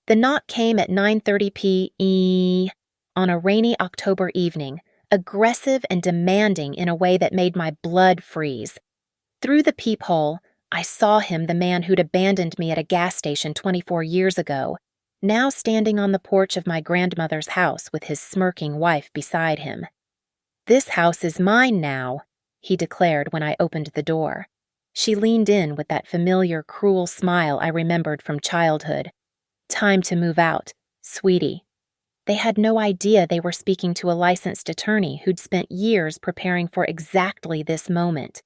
The knock came at 9:30 p.m. on a rainy October evening, aggressive and demanding in a way that made my blood freeze. Through the peephole, I saw him, the man who'd abandoned me at a gas station 24 years ago, now standing on the porch of my grandmother's house with his smirking wife beside him. "This house is mine now," he declared when I opened the door. She leaned in with that familiar, cruel smile I remembered from childhood. "Time to move out, sweetie." They had no idea they were speaking to a licensed attorney who'd spent years preparing for exactly this moment.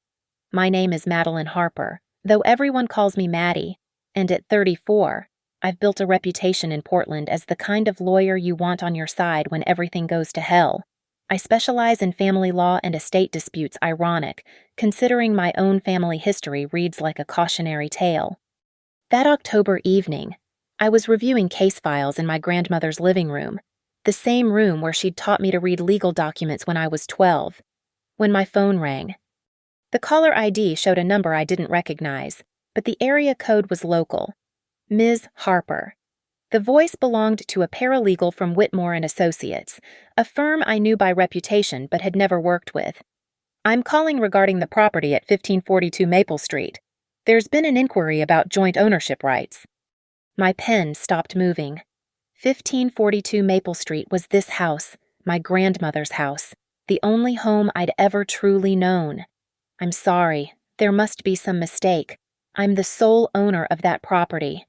My name is Madeline Harper, though everyone calls me Maddie, and at 34, I've built a reputation in Portland as the kind of lawyer you want on your side when everything goes to hell. I specialize in family law and estate disputes, ironic, considering my own family history reads like a cautionary tale. That October evening, I was reviewing case files in my grandmother's living room, the same room where she'd taught me to read legal documents when I was 12, when my phone rang. The caller ID showed a number I didn't recognize, but the area code was local. Ms. Harper. The voice belonged to a paralegal from Whitmore and Associates, a firm I knew by reputation but had never worked with. "I'm calling regarding the property at 1542 Maple Street. There's been an inquiry about joint ownership rights." My pen stopped moving. 1542 Maple Street was this house, my grandmother's house, the only home I'd ever truly known. "I'm sorry, there must be some mistake. I'm the sole owner of that property."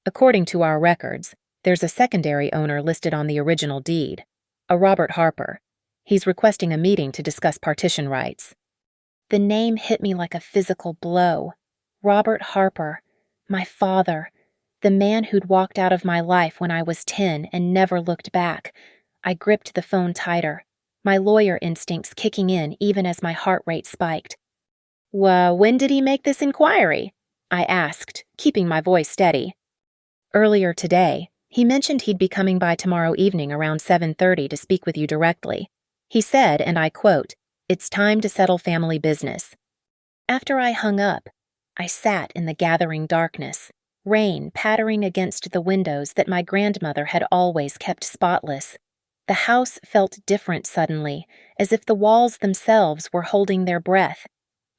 "According to our records, there's a secondary owner listed on the original deed, a Robert Harper. He's requesting a meeting to discuss partition rights." The name hit me like a physical blow. Robert Harper, my father, the man who'd walked out of my life when I was 10 and never looked back. I gripped the phone tighter, my lawyer instincts kicking in even as my heart rate spiked. When did he make this inquiry?" I asked, keeping my voice steady. "Earlier today, he mentioned he'd be coming by tomorrow evening around 7:30 to speak with you directly. He said, and I quote, 'It's time to settle family business.'" After I hung up, I sat in the gathering darkness, rain pattering against the windows that my grandmother had always kept spotless. The house felt different suddenly, as if the walls themselves were holding their breath.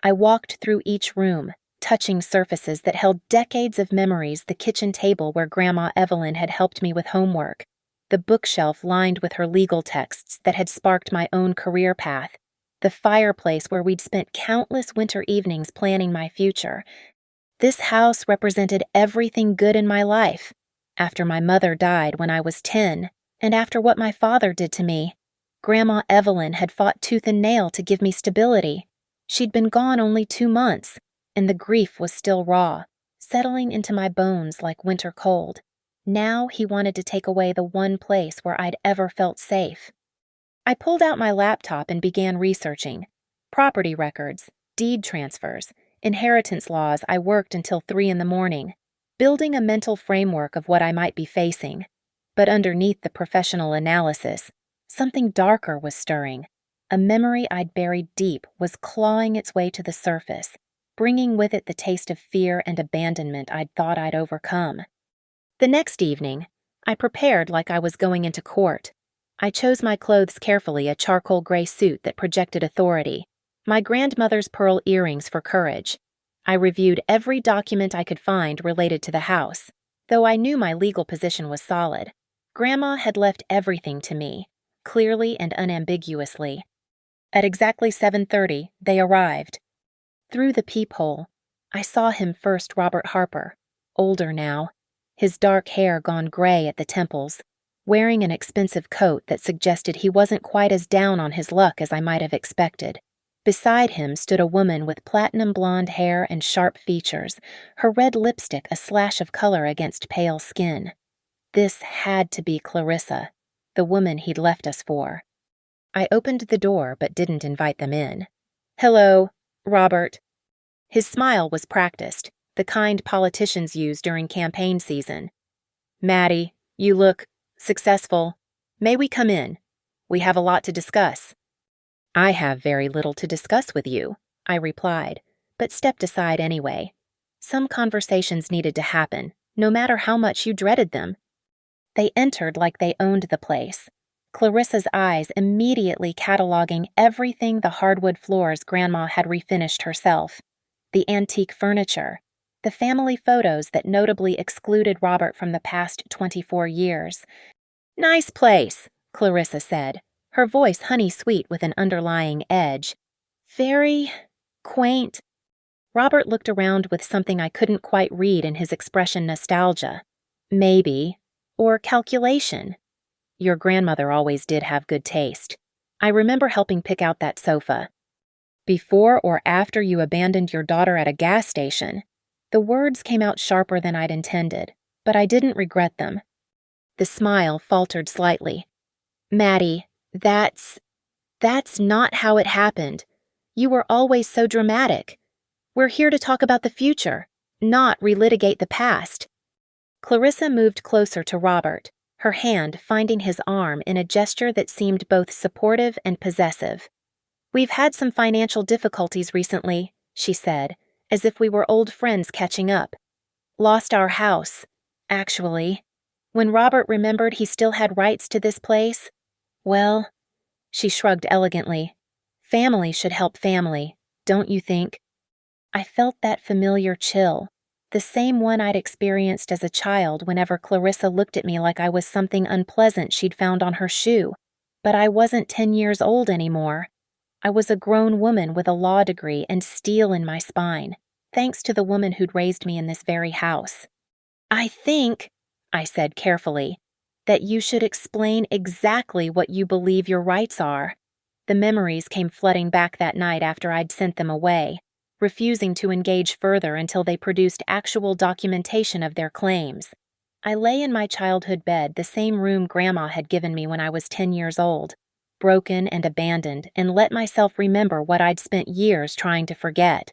I walked through each room, touching surfaces that held decades of memories: the kitchen table where Grandma Evelyn had helped me with homework, the bookshelf lined with her legal texts that had sparked my own career path, the fireplace where we'd spent countless winter evenings planning my future. This house represented everything good in my life. After my mother died when I was 10, and after what my father did to me, Grandma Evelyn had fought tooth and nail to give me stability. She'd been gone only 2 months, and the grief was still raw, settling into my bones like winter cold. Now he wanted to take away the one place where I'd ever felt safe. I pulled out my laptop and began researching. Property records, deed transfers, inheritance laws. I worked until 3 in the morning, building a mental framework of what I might be facing. But underneath the professional analysis, something darker was stirring. A memory I'd buried deep was clawing its way to the surface, bringing with it the taste of fear and abandonment I'd thought I'd overcome. The next evening, I prepared like I was going into court. I chose my clothes carefully: a charcoal gray suit that projected authority, my grandmother's pearl earrings for courage. I reviewed every document I could find related to the house, though I knew my legal position was solid. Grandma had left everything to me, clearly and unambiguously. At exactly 7:30, they arrived. Through the peephole, I saw him first: Robert Harper, older now, his dark hair gone gray at the temples, wearing an expensive coat that suggested he wasn't quite as down on his luck as I might have expected. Beside him stood a woman with platinum blonde hair and sharp features, her red lipstick a slash of color against pale skin. This had to be Clarissa, the woman he'd left us for. I opened the door but didn't invite them in. "Hello, Robert." His smile was practiced, the kind politicians use during campaign season. "Maddie, you look successful. May we come in? We have a lot to discuss." "I have very little to discuss with you," I replied, but stepped aside anyway. Some conversations needed to happen, no matter how much you dreaded them. They entered like they owned the place. Clarissa's eyes immediately cataloging everything the hardwood floors Grandma had refinished herself. The antique furniture, the family photos that notably excluded Robert from the past 24 years. "Nice place," Clarissa said, her voice honey-sweet with an underlying edge. "Very quaint." Robert looked around with something I couldn't quite read in his expression: nostalgia. Maybe. Or calculation. Your grandmother always did have good taste. I remember helping pick out that sofa. Before or after you abandoned your daughter at a gas station. The words came out sharper than I'd intended, but I didn't regret them. The smile faltered slightly. "Maddie, that's not how it happened. You were always so dramatic. We're here to talk about the future, not relitigate the past." Clarissa moved closer to Robert, her hand finding his arm in a gesture that seemed both supportive and possessive. "We've had some financial difficulties recently," she said, as if we were old friends catching up. "Lost our house, actually. When Robert remembered he still had rights to this place, well," she shrugged elegantly, "family should help family, don't you think?" I felt that familiar chill, the same one I'd experienced as a child whenever Clarissa looked at me like I was something unpleasant she'd found on her shoe. But I wasn't 10 years old anymore. I was a grown woman with a law degree and steel in my spine, thanks to the woman who'd raised me in this very house. "I think," I said carefully, "that you should explain exactly what you believe your rights are." The memories came flooding back that night after I'd sent them away, refusing to engage further until they produced actual documentation of their claims. I lay in my childhood bed, the same room Grandma had given me when I was 10 years old, broken and abandoned, and let myself remember what I'd spent years trying to forget.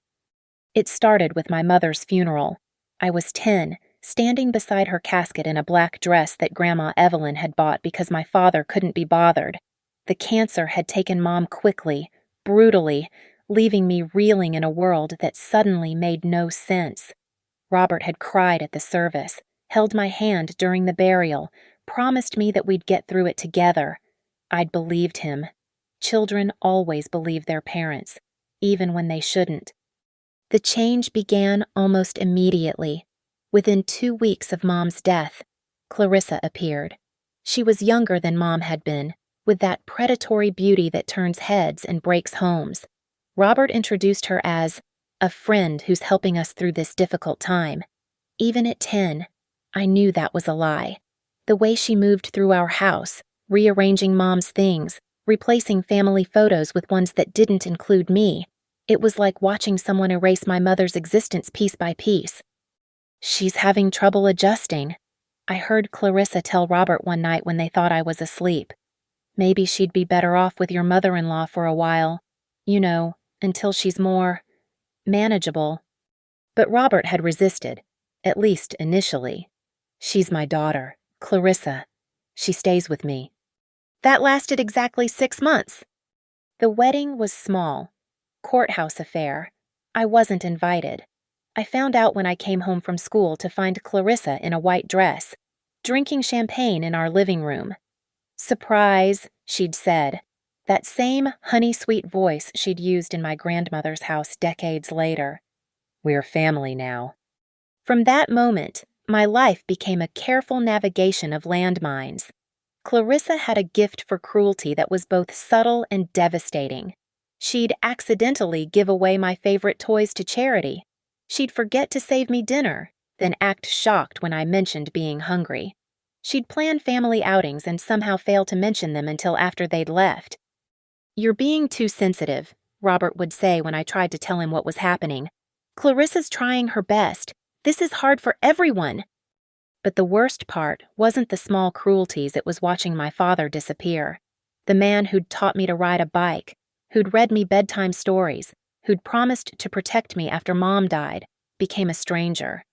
It started with my mother's funeral. I was 10, standing beside her casket in a black dress that Grandma Evelyn had bought because my father couldn't be bothered. The cancer had taken Mom quickly, brutally, leaving me reeling in a world that suddenly made no sense. Robert had cried at the service, held my hand during the burial, promised me that we'd get through it together. I'd believed him. Children always believe their parents, even when they shouldn't. The change began almost immediately. Within 2 weeks of Mom's death, Clarissa appeared. She was younger than Mom had been, with that predatory beauty that turns heads and breaks homes. Robert introduced her as a friend who's helping us through this difficult time. Even at 10, I knew that was a lie. The way she moved through our house, rearranging Mom's things, replacing family photos with ones that didn't include me, it was like watching someone erase my mother's existence piece by piece. "She's having trouble adjusting," I heard Clarissa tell Robert one night when they thought I was asleep. "Maybe she'd be better off with your mother-in-law for a while. You know, until she's more manageable." But Robert had resisted, at least initially. "She's my daughter, Clarissa. She stays with me." That lasted exactly 6 months. The wedding was small. Courthouse affair. I wasn't invited. I found out when I came home from school to find Clarissa in a white dress, drinking champagne in our living room. "Surprise," she'd said, that same honey-sweet voice she'd used in my grandmother's house decades later. "We're family now." From that moment, my life became a careful navigation of landmines. Clarissa had a gift for cruelty that was both subtle and devastating. She'd accidentally give away my favorite toys to charity. She'd forget to save me dinner, then act shocked when I mentioned being hungry. She'd plan family outings and somehow fail to mention them until after they'd left. "You're being too sensitive," Robert would say when I tried to tell him what was happening. "Clarissa's trying her best. This is hard for everyone." But the worst part wasn't the small cruelties, it was watching my father disappear. The man who'd taught me to ride a bike, who'd read me bedtime stories, who'd promised to protect me after Mom died, became a stranger.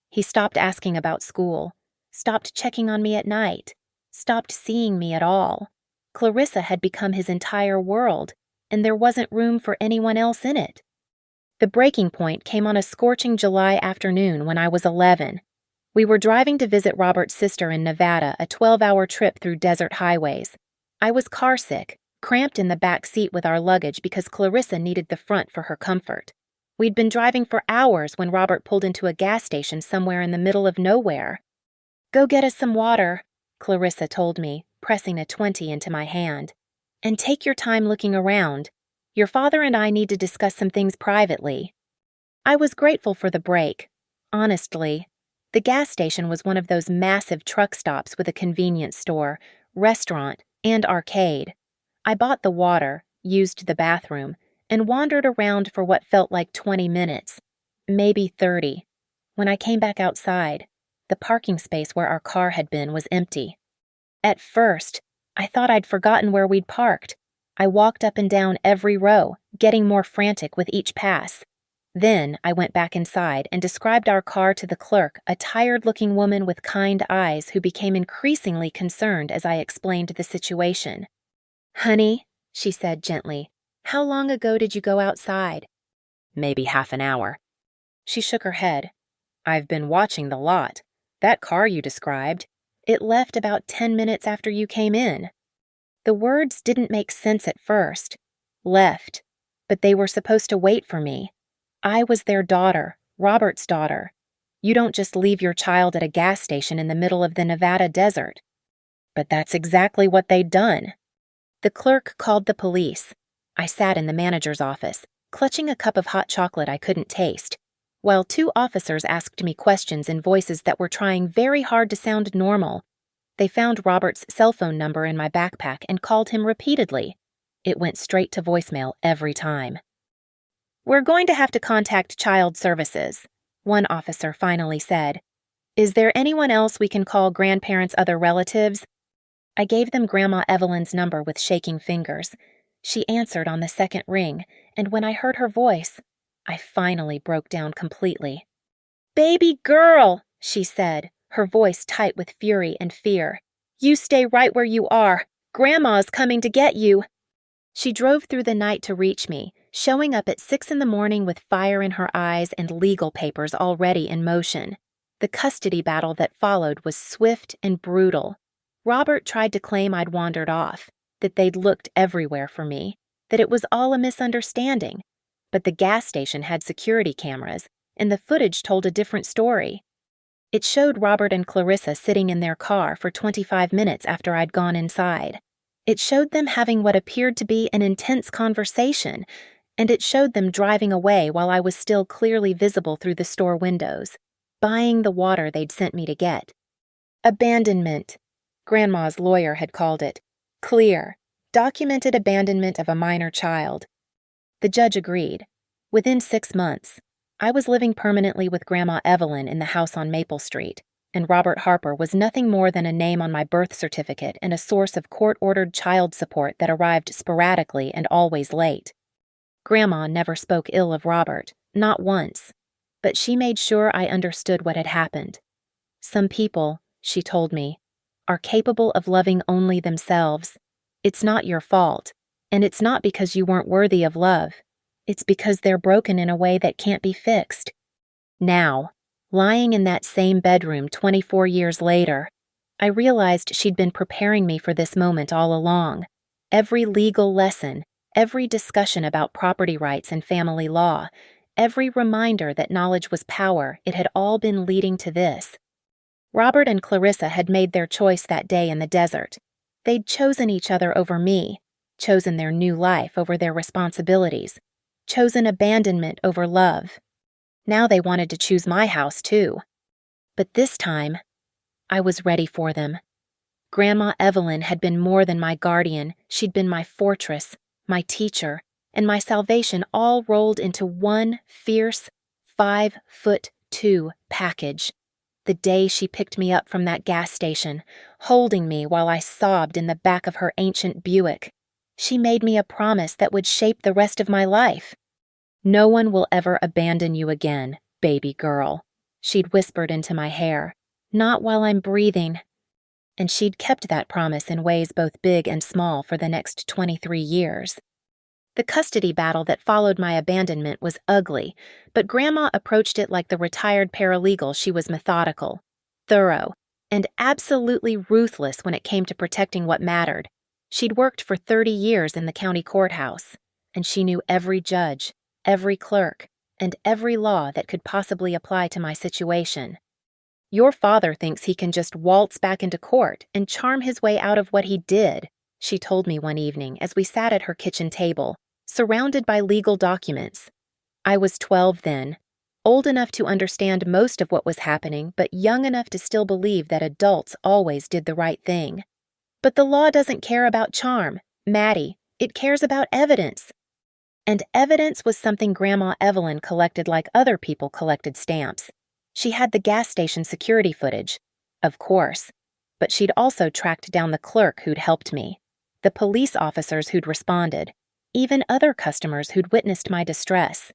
He stopped asking about school, stopped checking on me at night, stopped seeing me at all. Clarissa had become his entire world, and there wasn't room for anyone else in it. The breaking point came on a scorching July afternoon when I was 11. We were driving to visit Robert's sister in Nevada, a 12-hour trip through desert highways. I was carsick, cramped in the back seat with our luggage because Clarissa needed the front for her comfort. We'd been driving for hours when Robert pulled into a gas station somewhere in the middle of nowhere. "Go get us some water," Clarissa told me, pressing a 20 into my hand. "And take your time looking around. Your father and I need to discuss some things privately." I was grateful for the break. Honestly, the gas station was one of those massive truck stops with a convenience store, restaurant, and arcade. I bought the water, used the bathroom, and wandered around for what felt like 20 minutes, maybe 30. When I came back outside, the parking space where our car had been was empty. At first, I thought I'd forgotten where we'd parked. I walked up and down every row, getting more frantic with each pass. Then I went back inside and described our car to the clerk, a tired-looking woman with kind eyes who became increasingly concerned as I explained the situation. "Honey," she said gently, "how long ago did you go outside?" "Maybe half an hour." She shook her head. "I've been watching the lot. That car you described, it left about 10 minutes after you came in." The words didn't make sense at first. Left. But they were supposed to wait for me. I was their daughter, Robert's daughter. You don't just leave your child at a gas station in the middle of the Nevada desert. But that's exactly what they'd done. The clerk called the police. I sat in the manager's office, clutching a cup of hot chocolate I couldn't taste, while 2 officers asked me questions in voices that were trying very hard to sound normal. They found Robert's cell phone number in my backpack and called him repeatedly. It went straight to voicemail every time. "We're going to have to contact Child Services," one officer finally said. "Is there anyone else we can call, grandparents, other relatives?" I gave them Grandma Evelyn's number with shaking fingers. She answered on the second ring, and when I heard her voice, I finally broke down completely. "Baby girl," she said, her voice tight with fury and fear. "You stay right where you are. Grandma's coming to get you." She drove through the night to reach me, showing up at 6 in the morning with fire in her eyes and legal papers already in motion. The custody battle that followed was swift and brutal. Robert tried to claim I'd wandered off, that they'd looked everywhere for me, that it was all a misunderstanding. But the gas station had security cameras, and the footage told a different story. It showed Robert and Clarissa sitting in their car for 25 minutes after I'd gone inside. It showed them having what appeared to be an intense conversation, and it showed them driving away while I was still clearly visible through the store windows, buying the water they'd sent me to get. Abandonment, Grandma's lawyer had called it. Clear, documented abandonment of a minor child. The judge agreed. Within 6 months, I was living permanently with Grandma Evelyn in the house on Maple Street, and Robert Harper was nothing more than a name on my birth certificate and a source of court-ordered child support that arrived sporadically and always late. Grandma never spoke ill of Robert, not once, but she made sure I understood what had happened. Some people, she told me, are capable of loving only themselves. It's not your fault, and it's not because you weren't worthy of love. It's because they're broken in a way that can't be fixed. Now, lying in that same bedroom 24 years later, I realized she'd been preparing me for this moment all along. Every legal lesson, every discussion about property rights and family law, every reminder that knowledge was power, it had all been leading to this. Robert and Clarissa had made their choice that day in the desert. They'd chosen each other over me, chosen their new life over their responsibilities, chosen abandonment over love. Now they wanted to choose my house, too. But this time, I was ready for them. Grandma Evelyn had been more than my guardian. She'd been my fortress, my teacher, and my salvation all rolled into one fierce 5'2" package. The day she picked me up from that gas station, holding me while I sobbed in the back of her ancient Buick, she made me a promise that would shape the rest of my life. "No one will ever abandon you again, baby girl," she'd whispered into my hair. "Not while I'm breathing." And she'd kept that promise in ways both big and small for the next 23 years. The custody battle that followed my abandonment was ugly, but Grandma approached it like the retired paralegal she was methodical. thorough, and absolutely ruthless when it came to protecting what mattered. She'd worked for 30 years in the county courthouse, and she knew every judge, every clerk, and every law that could possibly apply to my situation. "Your father thinks he can just waltz back into court and charm his way out of what he did," she told me one evening as we sat at her kitchen table, surrounded by legal documents. I was 12 then, old enough to understand most of what was happening, but young enough to still believe that adults always did the right thing. "But the law doesn't care about charm, Maddie. It cares about evidence." And evidence was something Grandma Evelyn collected like other people collected stamps. She had the gas station security footage, of course, but she'd also tracked down the clerk who'd helped me, the police officers who'd responded, even other customers who'd witnessed my distress.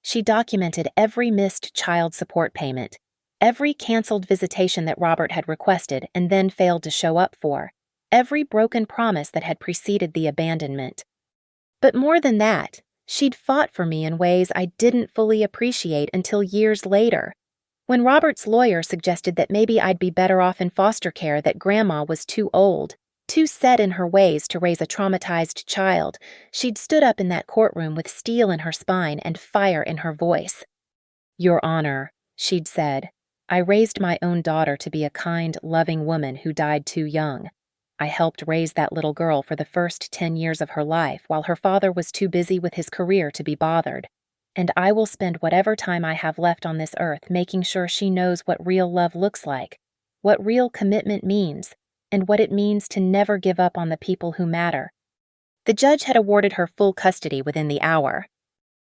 She documented every missed child support payment, every canceled visitation that Robert had requested and then failed to show up for, every broken promise that had preceded the abandonment. But more than that, she'd fought for me in ways I didn't fully appreciate until years later. When Robert's lawyer suggested that maybe I'd be better off in foster care, that Grandma was too old, too set in her ways to raise a traumatized child, she'd stood up in that courtroom with steel in her spine and fire in her voice. "Your Honor," she'd said, "I raised my own daughter to be a kind, loving woman who died too young. I helped raise that little girl for the first 10 years of her life while her father was too busy with his career to be bothered. And I will spend whatever time I have left on this earth making sure she knows what real love looks like, what real commitment means, and what it means to never give up on the people who matter." The judge had awarded her full custody within the hour.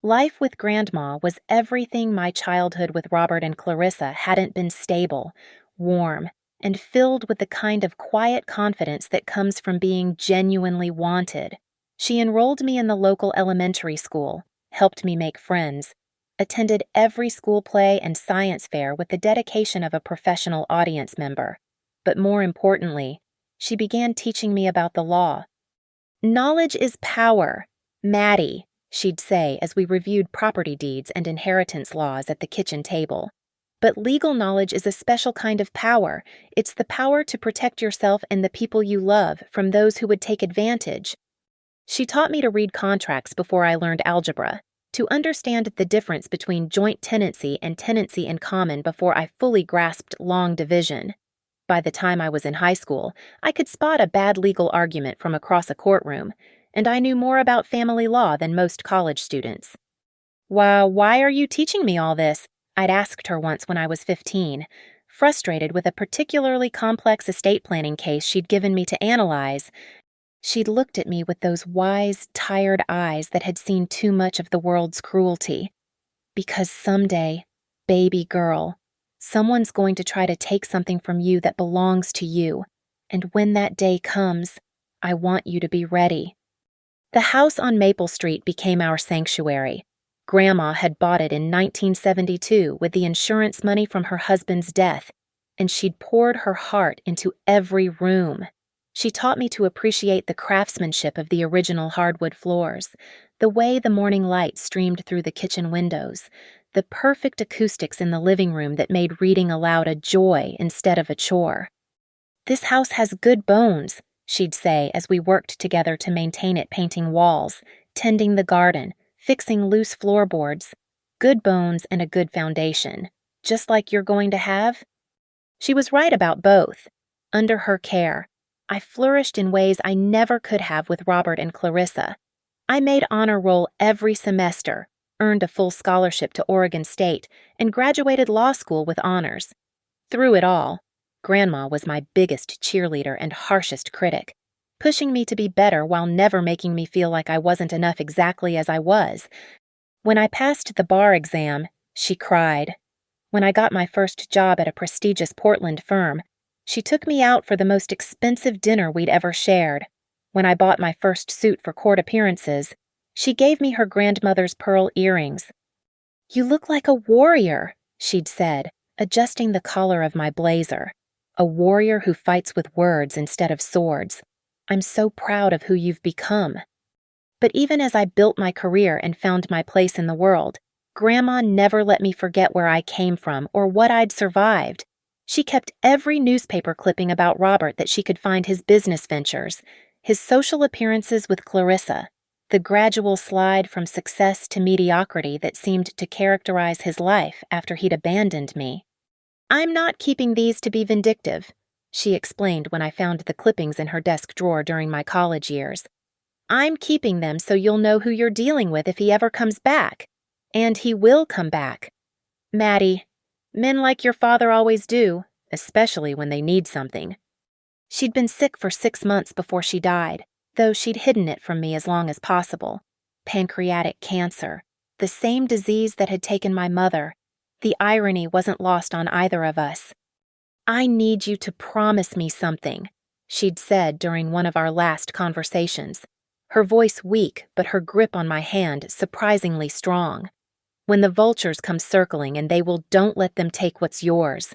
Life with Grandma was everything my childhood with Robert and Clarissa hadn't been: stable, warm, and filled with the kind of quiet confidence that comes from being genuinely wanted. She enrolled me in the local elementary school, helped me make friends, attended every school play and science fair with the dedication of a professional audience member. But more importantly, she began teaching me about the law. "Knowledge is power, Maddie," she'd say as we reviewed property deeds and inheritance laws at the kitchen table. "But legal knowledge is a special kind of power. It's the power to protect yourself and the people you love from those who would take advantage." She taught me to read contracts before I learned algebra, to understand the difference between joint tenancy and tenancy in common before I fully grasped long division. By the time I was in high school, I could spot a bad legal argument from across a courtroom, and I knew more about family law than most college students. Why are you teaching me all this?" I'd asked her once when I was 15, frustrated with a particularly complex estate planning case she'd given me to analyze. She'd looked at me with those wise, tired eyes that had seen too much of the world's cruelty. "Because someday, baby girl, someone's going to try to take something from you that belongs to you, and when that day comes, I want you to be ready." The house on Maple Street became our sanctuary. Grandma had bought it in 1972 with the insurance money from her husband's death, and she'd poured her heart into every room. She taught me to appreciate the craftsmanship of the original hardwood floors, the way the morning light streamed through the kitchen windows, the perfect acoustics in the living room that made reading aloud a joy instead of a chore. "This house has good bones," she'd say as we worked together to maintain it, painting walls, tending the garden, fixing loose floorboards. "Good bones and a good foundation, just like you're going to have." She was right about both. Under her care, I flourished in ways I never could have with Robert and Clarissa. I made honor roll every semester, earned a full scholarship to Oregon State, and graduated law school with honors. Through it all, Grandma was my biggest cheerleader and harshest critic, pushing me to be better while never making me feel like I wasn't enough exactly as I was. When I passed the bar exam, she cried. When I got my first job at a prestigious Portland firm, she took me out for the most expensive dinner we'd ever shared. When I bought my first suit for court appearances, she gave me her grandmother's pearl earrings. "You look like a warrior," she'd said, adjusting the collar of my blazer. "A warrior who fights with words instead of swords. I'm so proud of who you've become." But even as I built my career and found my place in the world, Grandma never let me forget where I came from or what I'd survived. She kept every newspaper clipping about Robert that she could find his business ventures, his social appearances with Clarissa, the gradual slide from success to mediocrity that seemed to characterize his life after he'd abandoned me. "I'm not keeping these to be vindictive," she explained when I found the clippings in her desk drawer during my college years. "I'm keeping them so you'll know who you're dealing with if he ever comes back. And he will come back. Maddie, men like your father always do, especially when they need something." She'd been sick for 6 months before she died, though she'd hidden it from me as long as possible. Pancreatic cancer, the same disease that had taken my mother. The irony wasn't lost on either of us. "I need you to promise me something," she'd said during one of our last conversations, her voice weak but her grip on my hand surprisingly strong. "When the vultures come circling and they will, don't let them take what's yours.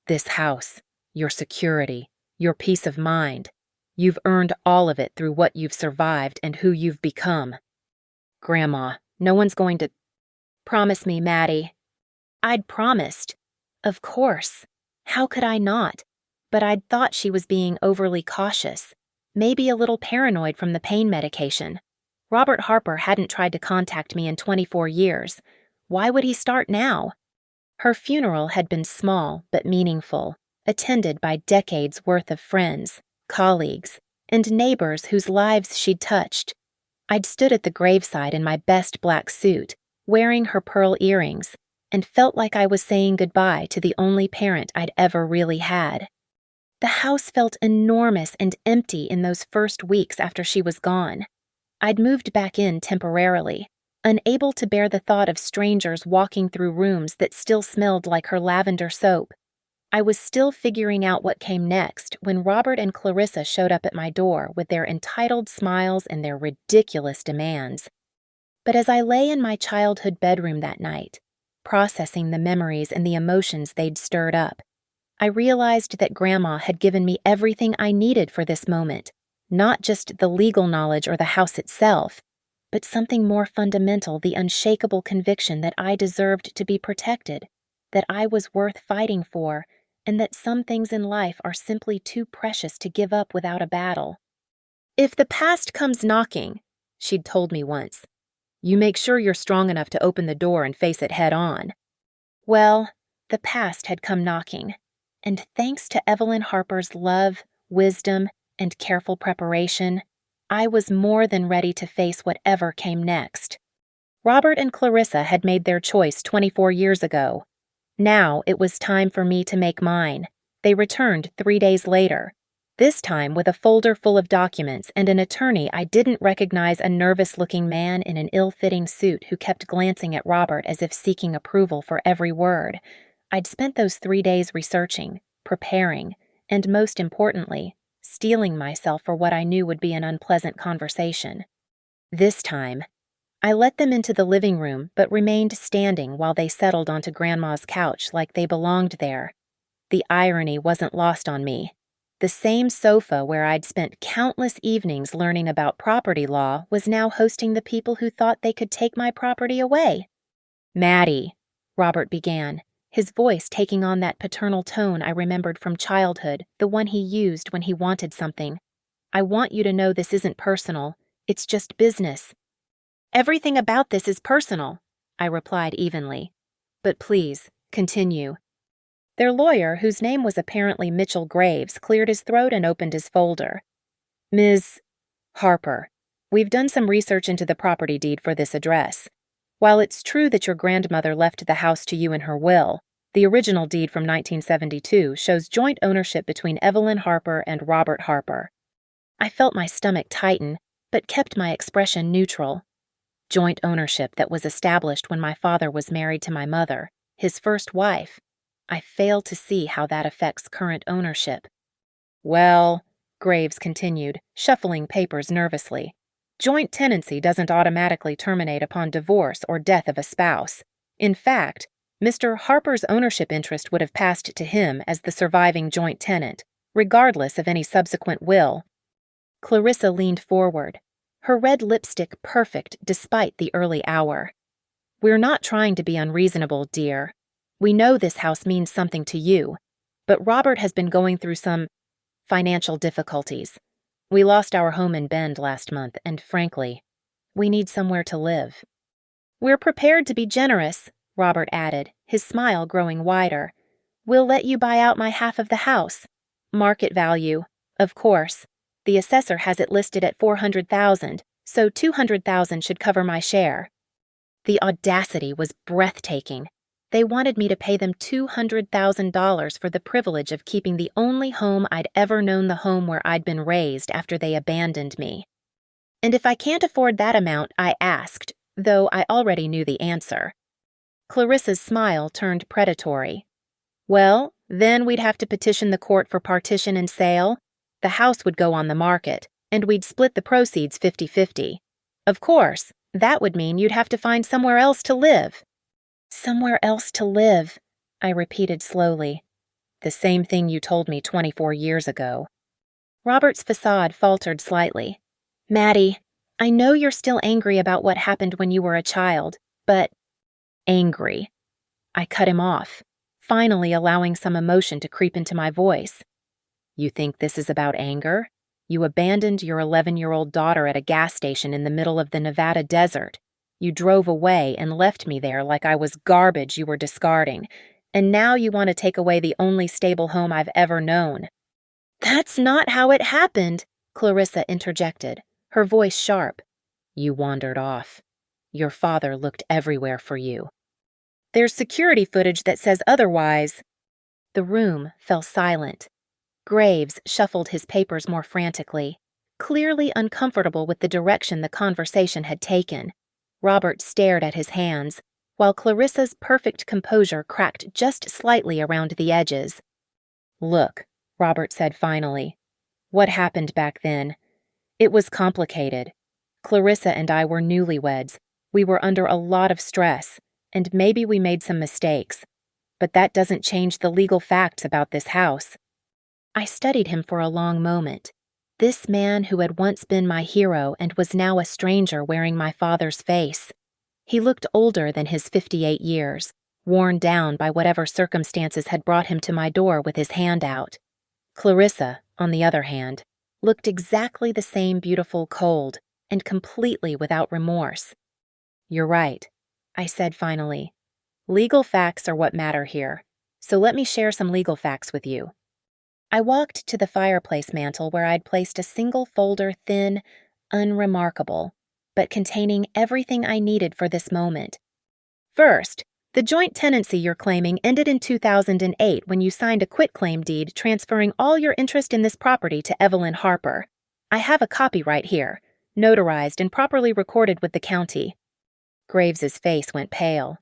This house, your security, your peace of mind. You've earned all of it through what you've survived and who you've become. Grandma, no one's going to—" "Promise me, Maddie." I'd promised. Of course. How could I not? But I'd thought she was being overly cautious, maybe a little paranoid from the pain medication. Robert Harper hadn't tried to contact me in 24 years. Why would he start now? Her funeral had been small but meaningful, attended by decades' worth of friends, colleagues, and neighbors whose lives she'd touched. I'd stood at the graveside in my best black suit, wearing her pearl earrings, and felt like I was saying goodbye to the only parent I'd ever really had. The house felt enormous and empty in those first weeks after she was gone. I'd moved back in temporarily, unable to bear the thought of strangers walking through rooms that still smelled like her lavender soap. I was still figuring out what came next when Robert and Clarissa showed up at my door with their entitled smiles and their ridiculous demands. But as I lay in my childhood bedroom that night, processing the memories and the emotions they'd stirred up, I realized that Grandma had given me everything I needed for this moment, not just the legal knowledge or the house itself, but something more fundamental, the unshakable conviction that I deserved to be protected, that I was worth fighting for, and that some things in life are simply too precious to give up without a battle. "If the past comes knocking," she'd told me once, "you make sure you're strong enough to open the door and face it head on." Well, the past had come knocking, and thanks to Evelyn Harper's love, wisdom, and careful preparation, I was more than ready to face whatever came next. Robert and Clarissa had made their choice 24 years ago. Now it was time for me to make mine. They returned 3 days later, this time with a folder full of documents and an attorney I didn't recognize, a nervous-looking man in an ill-fitting suit who kept glancing at Robert as if seeking approval for every word. I'd spent those 3 days researching, preparing, and most importantly, steeling myself for what I knew would be an unpleasant conversation. This time, I let them into the living room but remained standing while they settled onto Grandma's couch like they belonged there. The irony wasn't lost on me. The same sofa where I'd spent countless evenings learning about property law was now hosting the people who thought they could take my property away. "Maddie," Robert began, his voice taking on that paternal tone I remembered from childhood, the one he used when he wanted something. "I want you to know this isn't personal. It's just business." "Everything about this is personal," I replied evenly. "But please, continue." Their lawyer, whose name was apparently Mitchell Graves, cleared his throat and opened his folder. "Ms. Harper, we've done some research into the property deed for this address. While it's true that your grandmother left the house to you in her will, the original deed from 1972 shows joint ownership between Evelyn Harper and Robert Harper." I felt my stomach tighten, but kept my expression neutral. Joint ownership that was established when my father was married to my mother, his first wife. I fail to see how that affects current ownership. "Well," Graves continued, shuffling papers nervously, "joint tenancy doesn't automatically terminate upon divorce or death of a spouse. In fact, Mr. Harper's ownership interest would have passed to him as the surviving joint tenant, regardless of any subsequent will." Clarissa leaned forward, her red lipstick perfect despite the early hour. "We're not trying to be unreasonable, dear. We know this house means something to you. but Robert has been going through some financial difficulties. We lost our home in Bend last month, and frankly, we need somewhere to live." "We're prepared to be generous," Robert added, his smile growing wider. "We'll let you buy out my half of the house. Market value, of course. The assessor has it listed at $400,000, so $200,000 should cover my share." The audacity was breathtaking. They wanted me to pay them $200,000 for the privilege of keeping the only home I'd ever known, the home where I'd been raised, after they abandoned me. And if I can't afford that amount, I asked, though I already knew the answer. Clarissa's smile turned predatory. "Well, then we'd have to petition the court for partition and sale. The house would go on the market, and we'd split the proceeds 50-50. Of course, that would mean you'd have to find somewhere else to live." "Somewhere else to live," I repeated slowly. "The same thing you told me 24 years ago." Robert's facade faltered slightly. "Maddie, I know you're still angry about what happened when you were a child, but—" "Angry." I cut him off, finally allowing some emotion to creep into my voice. "You think this is about anger? You abandoned your 11-year-old daughter at a gas station in the middle of the Nevada desert. You drove away and left me there like I was garbage you were discarding, and now you want to take away the only stable home I've ever known." "That's not how it happened," Clarissa interjected, her voice sharp. "You wandered off. Your father looked everywhere for you. There's security footage that says otherwise." The room fell silent. Graves shuffled his papers more frantically, clearly uncomfortable with the direction the conversation had taken. Robert stared at his hands, while Clarissa's perfect composure cracked just slightly around the edges. "Look," Robert said finally, "what happened back then? It was complicated. Clarissa and I were newlyweds. We were under a lot of stress, and maybe we made some mistakes. But that doesn't change the legal facts about this house." I studied him for a long moment. This man who had once been my hero and was now a stranger wearing my father's face. He looked older than his 58 years, worn down by whatever circumstances had brought him to my door with his hand out. Clarissa, on the other hand, looked exactly the same, beautiful, cold, and completely without remorse. "You're right," I said finally. "Legal facts are what matter here, so let me share some legal facts with you." I walked to the fireplace mantel where I'd placed a single folder, thin, unremarkable, but containing everything I needed for this moment. "First, the joint tenancy you're claiming ended in 2008 when you signed a quitclaim deed transferring all your interest in this property to Evelyn Harper. I have a copy right here, notarized and properly recorded with the county." Graves's face went pale.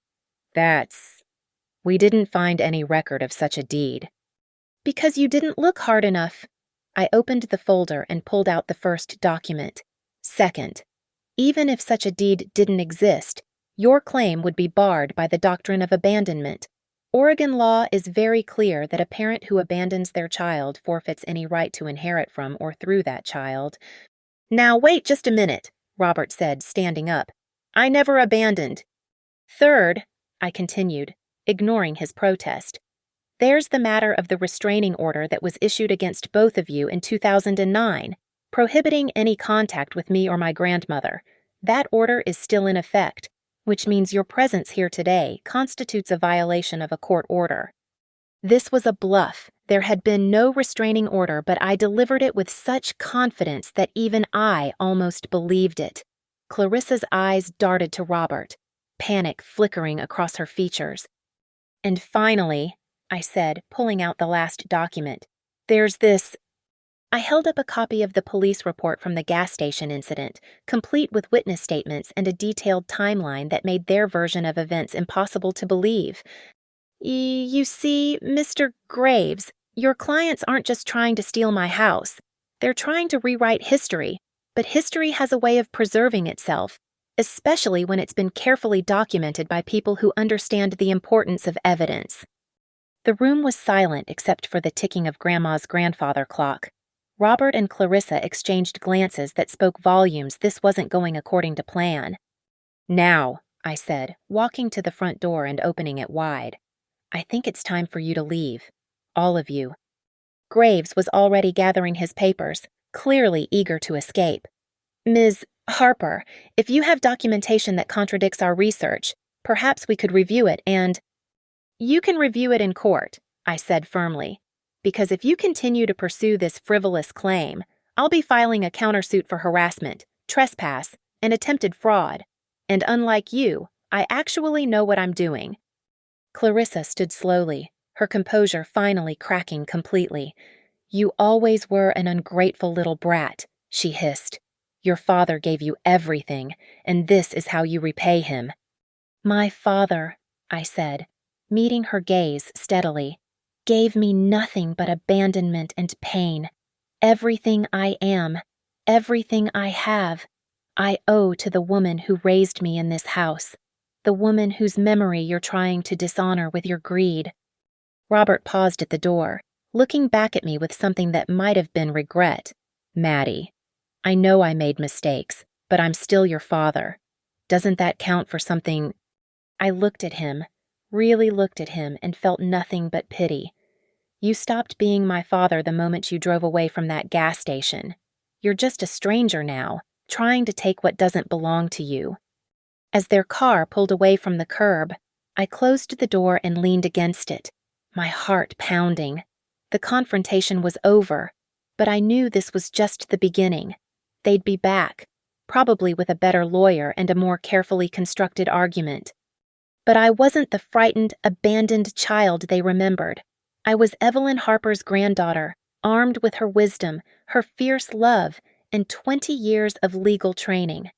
We didn't find any record of such a deed." "Because you didn't look hard enough." I opened the folder and pulled out the first document. "Second, even if such a deed didn't exist, your claim would be barred by the doctrine of abandonment. Oregon law is very clear that a parent who abandons their child forfeits any right to inherit from or through that child." "Now wait just a minute," Robert said, standing up. "I never abandoned." "Third," I continued, ignoring his protest, "there's the matter of the restraining order that was issued against both of you in 2009, prohibiting any contact with me or my grandmother. That order is still in effect, which means your presence here today constitutes a violation of a court order." This was a bluff. There had been no restraining order, but I delivered it with such confidence that even I almost believed it. Clarissa's eyes darted to Robert, panic flickering across her features. "And finally," I said, pulling out the last document, "there's this—" I held up a copy of the police report from the gas station incident, complete with witness statements and a detailed timeline that made their version of events impossible to believe. "You see, Mr. Graves, your clients aren't just trying to steal my house. They're trying to rewrite history, but history has a way of preserving itself, especially when it's been carefully documented by people who understand the importance of evidence." The room was silent except for the ticking of Grandma's grandfather clock. Robert and Clarissa exchanged glances that spoke volumes. This wasn't going according to plan. "Now," I said, walking to the front door and opening it wide, "I think it's time for you to leave. All of you." Graves was already gathering his papers, clearly eager to escape. "Ms. Harper, if you have documentation that contradicts our research, perhaps we could review it and—" "You can review it in court," I said firmly, "because if you continue to pursue this frivolous claim, I'll be filing a countersuit for harassment, trespass, and attempted fraud. And unlike you, I actually know what I'm doing." Clarissa stood slowly, her composure finally cracking completely. "You always were an ungrateful little brat," she hissed. "Your father gave you everything, and this is how you repay him." "My father," I said, meeting her gaze steadily, "gave me nothing but abandonment and pain. Everything I am, everything I have, I owe to the woman who raised me in this house, the woman whose memory you're trying to dishonor with your greed." Robert paused at the door, looking back at me with something that might have been regret. "Maddie, I know I made mistakes, but I'm still your father. Doesn't that count for something?" I looked at him, really looked at him, and felt nothing but pity. "You stopped being my father the moment you drove away from that gas station. You're just a stranger now, trying to take what doesn't belong to you." As their car pulled away from the curb, I closed the door and leaned against it, my heart pounding. The confrontation was over, but I knew this was just the beginning. They'd be back, probably with a better lawyer and a more carefully constructed argument. But I wasn't the frightened, abandoned child they remembered. I was Evelyn Harper's granddaughter, armed with her wisdom, her fierce love, and 20 years of legal training.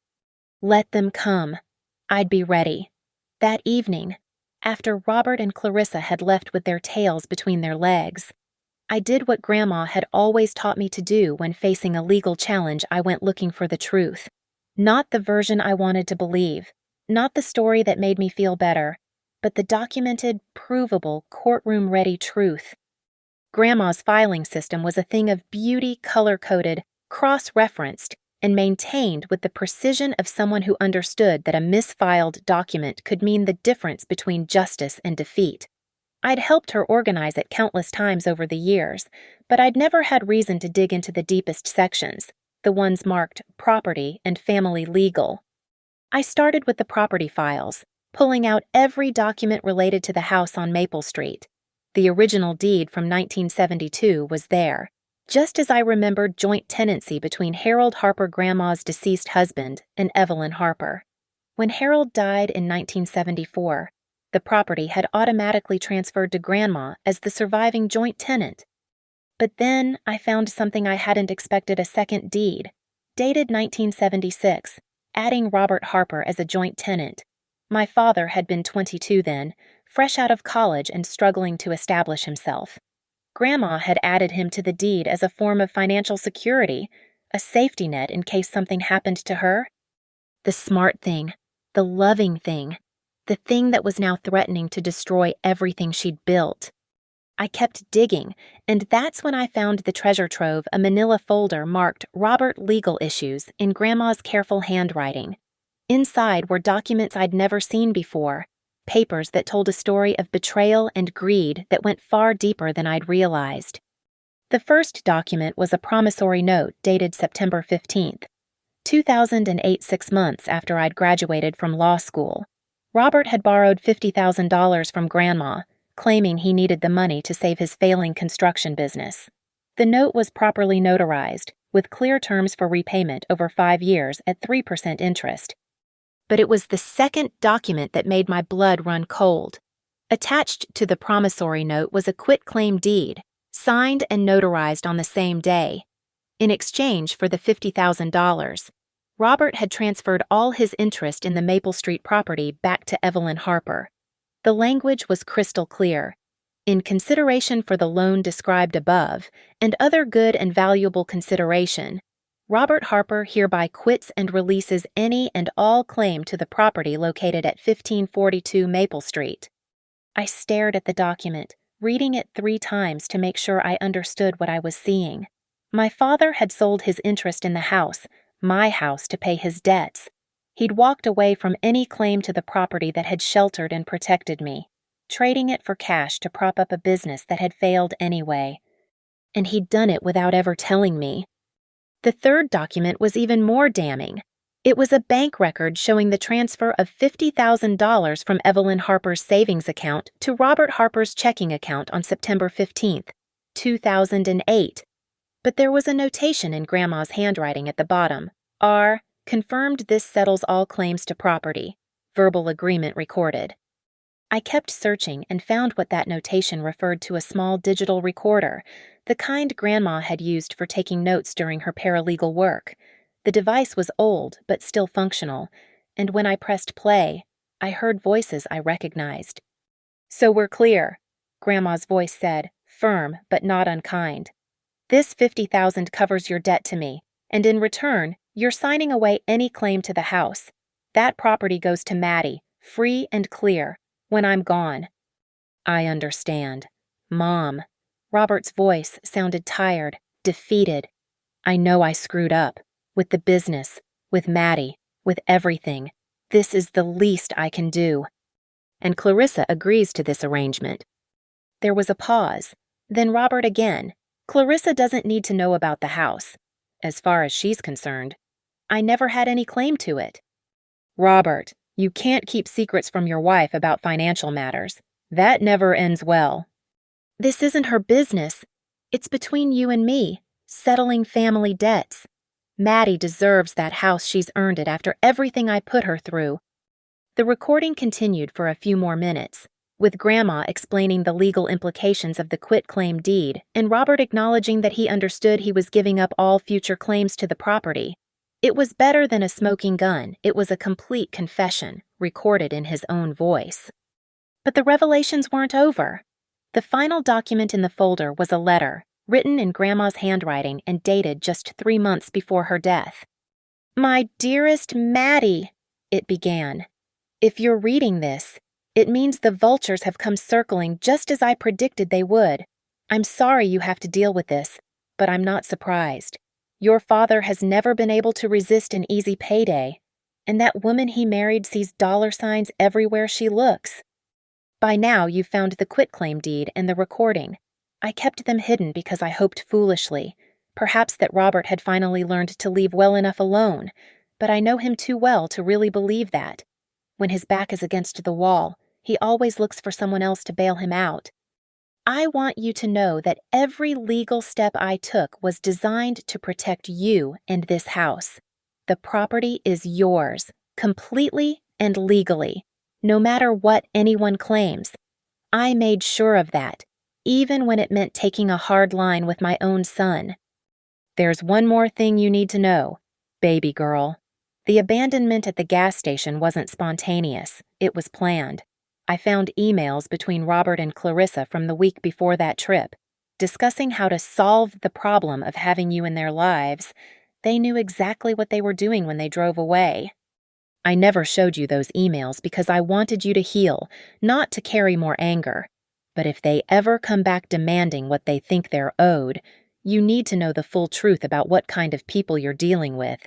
Let them come. I'd be ready. That evening, after Robert and Clarissa had left with their tails between their legs, I did what Grandma had always taught me to do when facing a legal challenge. I went looking for the truth. Not the version I wanted to believe, not the story that made me feel better, but the documented, provable, courtroom-ready truth. Grandma's filing system was a thing of beauty, color-coded, cross-referenced, and maintained with the precision of someone who understood that a misfiled document could mean the difference between justice and defeat. I'd helped her organize it countless times over the years, but I'd never had reason to dig into the deepest sections, the ones marked property and family legal. I started with the property files, pulling out every document related to the house on Maple Street. The original deed from 1972 was there, just as I remembered joint tenancy between Harold Harper, Grandma's deceased husband, and Evelyn Harper. When Harold died in 1974, the property had automatically transferred to Grandma as the surviving joint tenant. But then I found something I hadn't expected: a second deed, dated 1976, adding Robert Harper as a joint tenant. My father had been 22 then, fresh out of college and struggling to establish himself. Grandma had added him to the deed as a form of financial security, a safety net in case something happened to her. The smart thing, the loving thing, the thing that was now threatening to destroy everything she'd built. I kept digging, and that's when I found the treasure trove, a manila folder marked Robert Legal Issues in Grandma's careful handwriting. Inside were documents I'd never seen before, papers that told a story of betrayal and greed that went far deeper than I'd realized. The first document was a promissory note dated September 15th, 2008, 6 months after I'd graduated from law school. Robert had borrowed $50,000 from Grandma, claiming he needed the money to save his failing construction business. The note was properly notarized, with clear terms for repayment over 5 years at 3% interest. But it was the second document that made my blood run cold. Attached to the promissory note was a quitclaim deed, signed and notarized on the same day. In exchange for the $50,000, Robert had transferred all his interest in the Maple Street property back to Evelyn Harper. The language was crystal clear. In consideration for the loan described above, and other good and valuable consideration, Robert Harper hereby quits and releases any and all claim to the property located at 1542 Maple Street. I stared at the document, reading it 3 times to make sure I understood what I was seeing. My father had sold his interest in the house, my house, to pay his debts. He'd walked away from any claim to the property that had sheltered and protected me. trading it for cash to prop up a business that had failed anyway. And he'd done it without ever telling me. The third document was even more damning. It was a bank record showing the transfer of $50,000 from Evelyn Harper's savings account to Robert Harper's checking account on September 15th, 2008. But there was a notation in Grandma's handwriting at the bottom. R. Confirmed this settles all claims to property. Verbal agreement recorded. I kept searching and found what that notation referred to: a small digital recorder, the kind Grandma had used for taking notes during her paralegal work. The device was old, but still functional, and when I pressed play, I heard voices I recognized. "So we're clear," Grandma's voice said, firm but not unkind. "This $50,000 covers your debt to me, and in return, you're signing away any claim to the house. That property goes to Maddie, free and clear, when I'm gone." "I understand. Mom." Robert's voice sounded tired, defeated. "I know I screwed up. With the business, with Maddie, with everything. This is the least I can do." "And Clarissa agrees to this arrangement." There was a pause. Then Robert again. "Clarissa doesn't need to know about the house. As far as she's concerned. I never had any claim to it." "Robert, you can't keep secrets from your wife about financial matters. That never ends well." "This isn't her business. It's between you and me, settling family debts. Maddie deserves that house. She's earned it after everything I put her through." The recording continued for a few more minutes, with Grandma explaining the legal implications of the quitclaim deed and Robert acknowledging that he understood he was giving up all future claims to the property. It was better than a smoking gun. It was a complete confession, recorded in his own voice. But the revelations weren't over. The final document in the folder was a letter, written in Grandma's handwriting and dated just 3 months before her death. "My dearest Maddie," it began. "If you're reading this, it means the vultures have come circling just as I predicted they would. I'm sorry you have to deal with this, but I'm not surprised. Your father has never been able to resist an easy payday, and that woman he married sees dollar signs everywhere she looks. By now you've found the quitclaim deed and the recording. I kept them hidden because I hoped foolishly, perhaps that Robert had finally learned to leave well enough alone, but I know him too well to really believe that. When his back is against the wall, he always looks for someone else to bail him out. I want you to know that every legal step I took was designed to protect you and this house. The property is yours, completely and legally, no matter what anyone claims. I made sure of that, even when it meant taking a hard line with my own son. There's one more thing you need to know, baby girl. The abandonment at the gas station wasn't spontaneous, it was planned. I found emails between Robert and Clarissa from the week before that trip, discussing how to solve the problem of having you in their lives. They knew exactly what they were doing when they drove away. I never showed you those emails because I wanted you to heal, not to carry more anger. But if they ever come back demanding what they think they're owed, you need to know the full truth about what kind of people you're dealing with.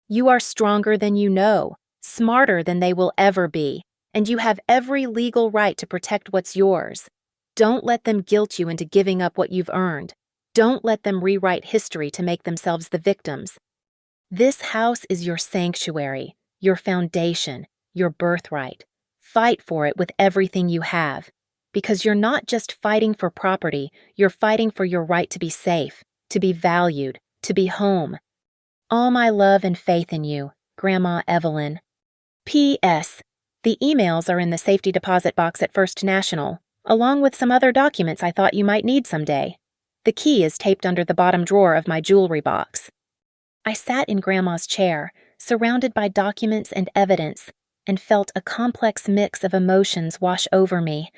You are stronger than you know, smarter than they will ever be, and you have every legal right to protect what's yours. Don't let them guilt you into giving up what you've earned. Don't let them rewrite history to make themselves the victims. This house is your sanctuary, your foundation, your birthright. Fight for it with everything you have, because you're not just fighting for property, you're fighting for your right to be safe, to be valued, to be home. All my love and faith in you, Grandma Evelyn. P.S. The emails are in the safety deposit box at First National, along with some other documents I thought you might need someday. The key is taped under the bottom drawer of my jewelry box. I sat in Grandma's chair, surrounded by documents and evidence, and felt a complex mix of emotions wash over me.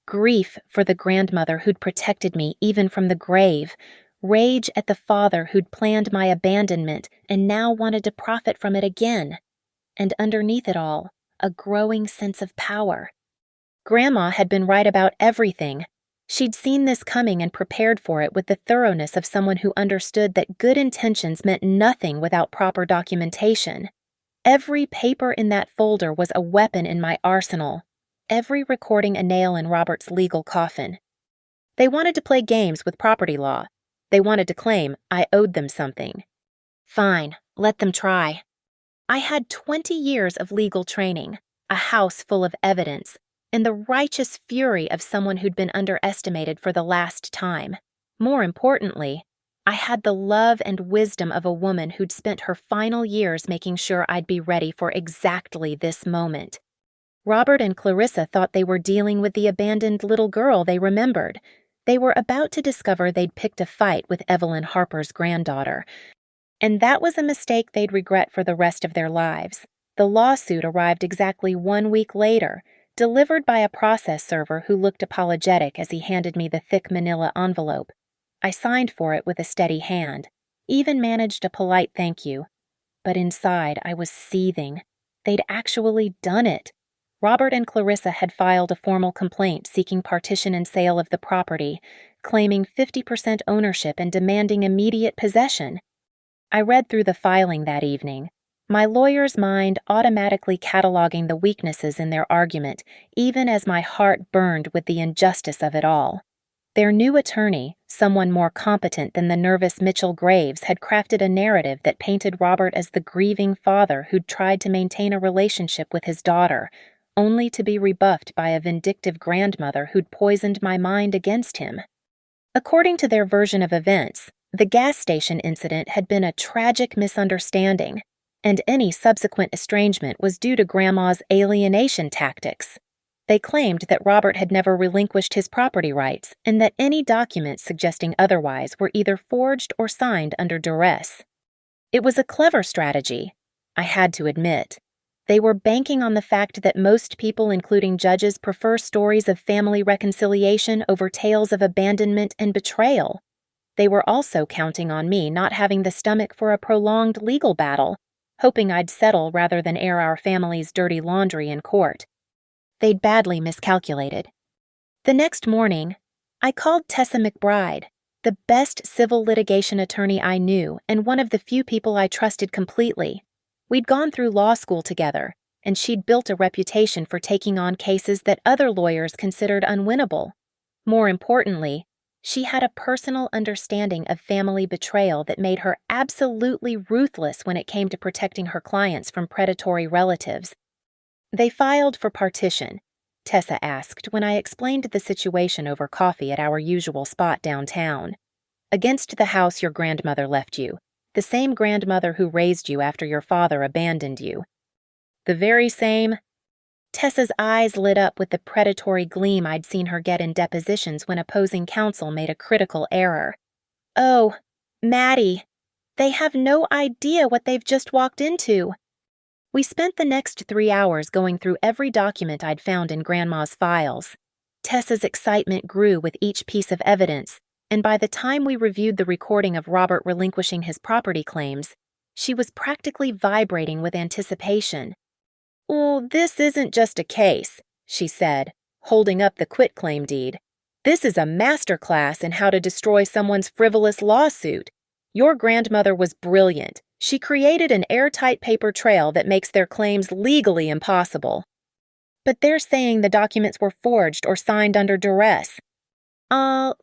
Grief for the grandmother who'd protected me even from the grave, rage at the father who'd planned my abandonment and now wanted to profit from it again, and underneath it all, a growing sense of power. Grandma had been right about everything. She'd seen this coming and prepared for it with the thoroughness of someone who understood that good intentions meant nothing without proper documentation. Every paper in that folder was a weapon in my arsenal. every recording a nail in Robert's legal coffin. They wanted to play games with property law. They wanted to claim I owed them something. Fine, let them try. I had 20 years of legal training, a house full of evidence, and the righteous fury of someone who'd been underestimated for the last time. More importantly, I had the love and wisdom of a woman who'd spent her final years making sure I'd be ready for exactly this moment. Robert and Clarissa thought they were dealing with the abandoned little girl they remembered. They were about to discover they'd picked a fight with Evelyn Harper's granddaughter, and that was a mistake they'd regret for the rest of their lives. The lawsuit arrived exactly 1 week later, delivered by a process server who looked apologetic as he handed me the thick manila envelope. I signed for it with a steady hand, even managed a polite thank you. But inside, I was seething. They'd actually done it. Robert and Clarissa had filed a formal complaint seeking partition and sale of the property, claiming 50% ownership and demanding immediate possession. I read through the filing that evening, my lawyer's mind automatically cataloging the weaknesses in their argument, even as my heart burned with the injustice of it all. Their new attorney, someone more competent than the nervous Mitchell Graves, had crafted a narrative that painted Robert as the grieving father who'd tried to maintain a relationship with his daughter, only to be rebuffed by a vindictive grandmother who'd poisoned my mind against him. According to their version of events, the gas station incident had been a tragic misunderstanding, and any subsequent estrangement was due to Grandma's alienation tactics. They claimed that Robert had never relinquished his property rights and that any documents suggesting otherwise were either forged or signed under duress. It was a clever strategy, I had to admit. They were banking on the fact that most people, including judges, prefer stories of family reconciliation over tales of abandonment and betrayal. They were also counting on me not having the stomach for a prolonged legal battle, hoping I'd settle rather than air our family's dirty laundry in court. They'd badly miscalculated. The next morning, I called Tessa McBride, the best civil litigation attorney I knew and one of the few people I trusted completely. We'd gone through law school together, and she'd built a reputation for taking on cases that other lawyers considered unwinnable. More importantly, she had a personal understanding of family betrayal that made her absolutely ruthless when it came to protecting her clients from predatory relatives. They filed for partition, Tessa asked when I explained the situation over coffee at our usual spot downtown. Against the house your grandmother left you, the same grandmother who raised you after your father abandoned you. The very same? Tessa's eyes lit up with the predatory gleam I'd seen her get in depositions when opposing counsel made a critical error. Oh, Maddie, they have no idea what they've just walked into. We spent the next 3 hours going through every document I'd found in Grandma's files. Tessa's excitement grew with each piece of evidence, and by the time we reviewed the recording of Robert relinquishing his property claims, she was practically vibrating with anticipation. "Well, this isn't just a case," she said, holding up the quitclaim deed. "This is a masterclass in how to destroy someone's frivolous lawsuit. Your grandmother was brilliant. She created an airtight paper trail that makes their claims legally impossible." "But they're saying the documents were forged or signed under duress."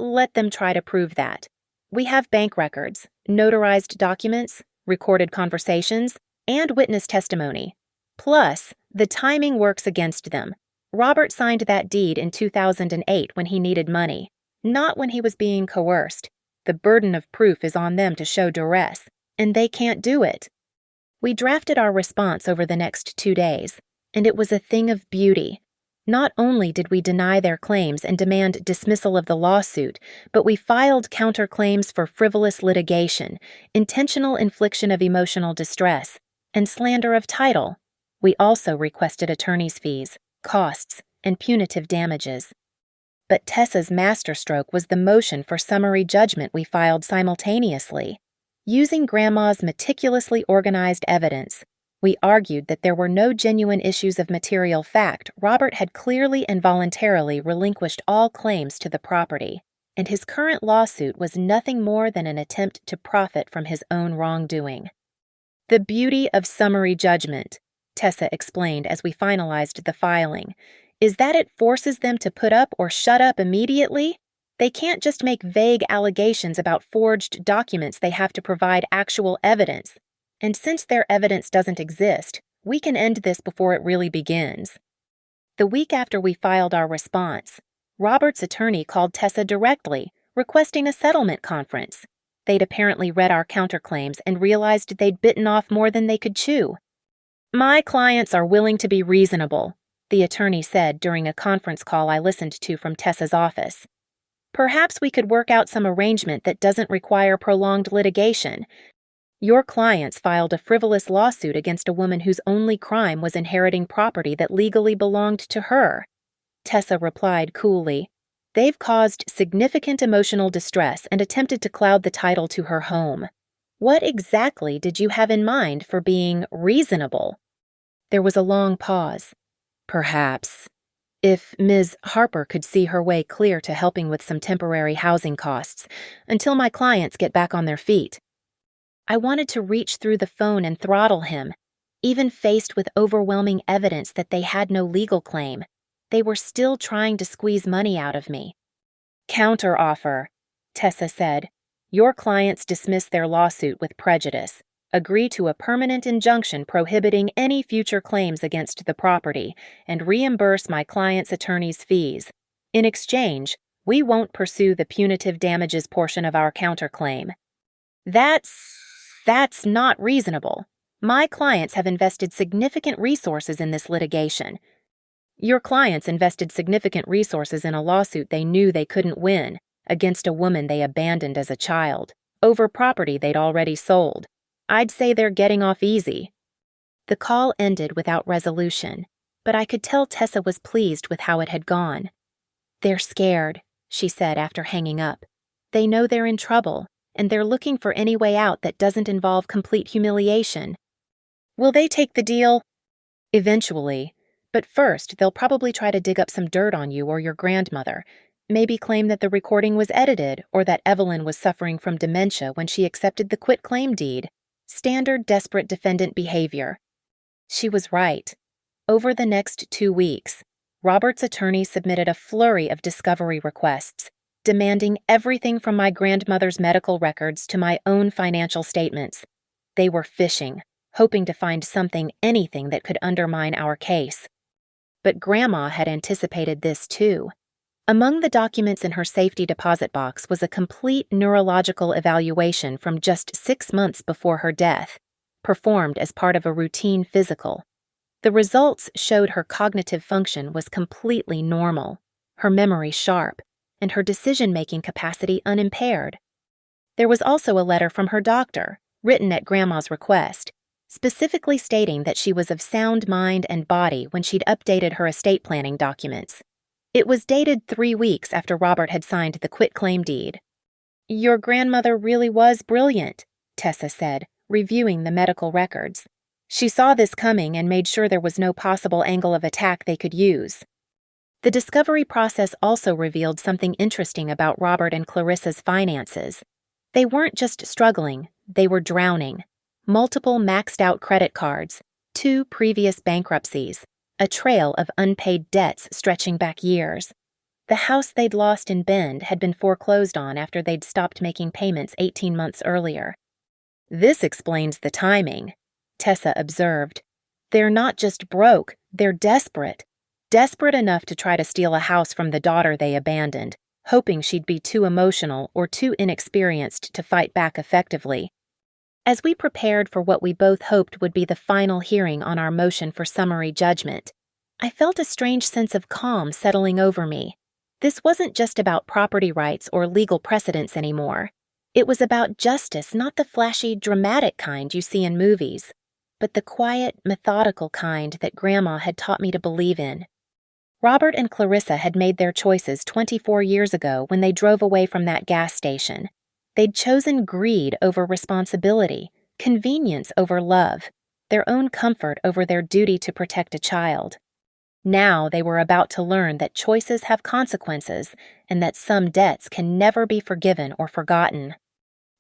Let them try to prove that. We have bank records, notarized documents, recorded conversations, and witness testimony. Plus, the timing works against them. Robert signed that deed in 2008 when he needed money, not when he was being coerced. The burden of proof is on them to show duress, and they can't do it. We drafted our response over the next 2 days, and it was a thing of beauty. Not only did we deny their claims and demand dismissal of the lawsuit, but we filed counterclaims for frivolous litigation, intentional infliction of emotional distress, and slander of title. We also requested attorney's fees, costs, and punitive damages. But Tessa's masterstroke was the motion for summary judgment we filed simultaneously. Using Grandma's meticulously organized evidence, we argued that there were no genuine issues of material fact. Robert had clearly and voluntarily relinquished all claims to the property, and his current lawsuit was nothing more than an attempt to profit from his own wrongdoing. "The beauty of summary judgment," Tessa explained as we finalized the filing. is that it forces them to put up or shut up immediately. They can't just make vague allegations about forged documents, they have to provide actual evidence. And since their evidence doesn't exist, we can end this before it really begins. The week after we filed our response, Robert's attorney called Tessa directly, requesting a settlement conference. They'd apparently read our counterclaims and realized they'd bitten off more than they could chew. "My clients are willing to be reasonable," the attorney said during a conference call I listened to from Tessa's office. "Perhaps we could work out some arrangement that doesn't require prolonged litigation. Your clients filed a frivolous lawsuit against a woman whose only crime was inheriting property that legally belonged to her." Tessa replied coolly. "They've caused significant emotional distress and attempted to cloud the title to her home. What exactly did you have in mind for being reasonable?" There was a long pause. "Perhaps if Ms. Harper could see her way clear to helping with some temporary housing costs until my clients get back on their feet." I wanted to reach through the phone and throttle him. Even faced with overwhelming evidence that they had no legal claim, they were still trying to squeeze money out of me. "Counteroffer," Tessa said. "Your clients dismiss their lawsuit with prejudice, agree to a permanent injunction prohibiting any future claims against the property, and reimburse my client's attorney's fees. In exchange, we won't pursue the punitive damages portion of our counterclaim." That's not reasonable. My clients have invested significant resources in this litigation. Your clients invested significant resources in a lawsuit they knew they couldn't win against a woman they abandoned as a child, over property they'd already sold. I'd say they're getting off easy. The call ended without resolution, but I could tell Tessa was pleased with how it had gone. "They're scared," she said after hanging up. "They know they're in trouble, and they're looking for any way out that doesn't involve complete humiliation." "Will they take the deal?" "Eventually, but first they'll probably try to dig up some dirt on you or your grandmother, maybe claim that the recording was edited or that Evelyn was suffering from dementia when she accepted the quitclaim deed. Standard desperate defendant behavior." She was right. Over the next 2 weeks, Robert's attorney submitted a flurry of discovery requests, demanding everything from my grandmother's medical records to my own financial statements. They were fishing, hoping to find anything that could undermine our case. But Grandma had anticipated this too. Among the documents in her safety deposit box was a complete neurological evaluation from just 6 months before her death, performed as part of a routine physical. The results showed her cognitive function was completely normal, her memory sharp, and her decision-making capacity unimpaired. There was also a letter from her doctor, written at Grandma's request, specifically stating that she was of sound mind and body when she'd updated her estate planning documents. It was dated 3 weeks after Robert had signed the quitclaim deed. "Your grandmother really was brilliant," Tessa said, reviewing the medical records. "She saw this coming and made sure there was no possible angle of attack they could use." The discovery process also revealed something interesting about Robert and Clarissa's finances. They weren't just struggling, they were drowning. Multiple maxed-out credit cards, 2 previous bankruptcies, a trail of unpaid debts stretching back years. The house they'd lost in Bend had been foreclosed on after they'd stopped making payments 18 months earlier. "This explains the timing," Tessa observed. "They're not just broke, they're desperate. Desperate enough to try to steal a house from the daughter they abandoned, hoping she'd be too emotional or too inexperienced to fight back effectively." As we prepared for what we both hoped would be the final hearing on our motion for summary judgment, I felt a strange sense of calm settling over me. This wasn't just about property rights or legal precedents anymore. It was about justice, not the flashy, dramatic kind you see in movies, but the quiet, methodical kind that Grandma had taught me to believe in. Robert and Clarissa had made their choices 24 years ago when they drove away from that gas station. They'd chosen greed over responsibility, convenience over love, their own comfort over their duty to protect a child. Now they were about to learn that choices have consequences and that some debts can never be forgiven or forgotten.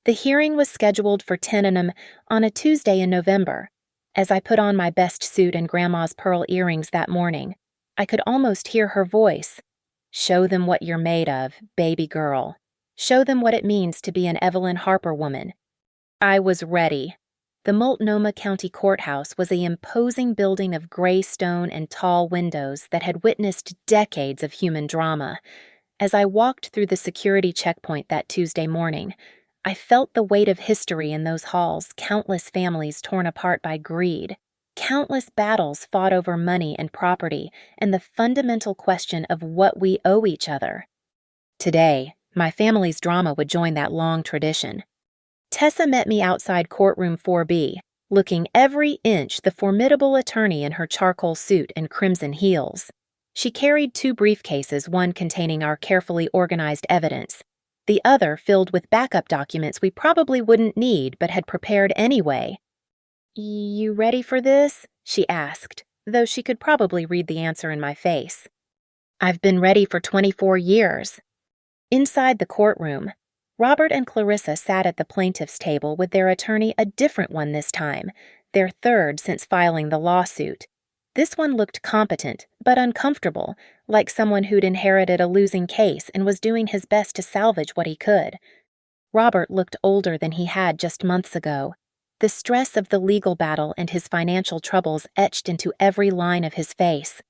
The hearing was scheduled for 10 a.m. on a Tuesday in November. As I put on my best suit and Grandma's pearl earrings that morning, I could almost hear her voice. "Show them what you're made of, baby girl. Show them what it means to be an Evelyn Harper woman." I was ready. The Multnomah County Courthouse was an imposing building of gray stone and tall windows that had witnessed decades of human drama. As I walked through the security checkpoint that Tuesday morning, I felt the weight of history in those halls, countless families torn apart by greed, countless battles fought over money and property, and the fundamental question of what we owe each other. Today, my family's drama would join that long tradition. Tessa met me outside courtroom 4B, looking every inch the formidable attorney in her charcoal suit and crimson heels. She carried 2 briefcases, one containing our carefully organized evidence, the other filled with backup documents we probably wouldn't need but had prepared anyway. "You ready for this?" she asked, though she could probably read the answer in my face. "I've been ready for 24 years. Inside the courtroom, Robert and Clarissa sat at the plaintiff's table with their attorney, a different one this time, their third since filing the lawsuit. This one looked competent, but uncomfortable, like someone who'd inherited a losing case and was doing his best to salvage what he could. Robert looked older than he had just months ago. The stress of the legal battle and his financial troubles etched into every line of his face.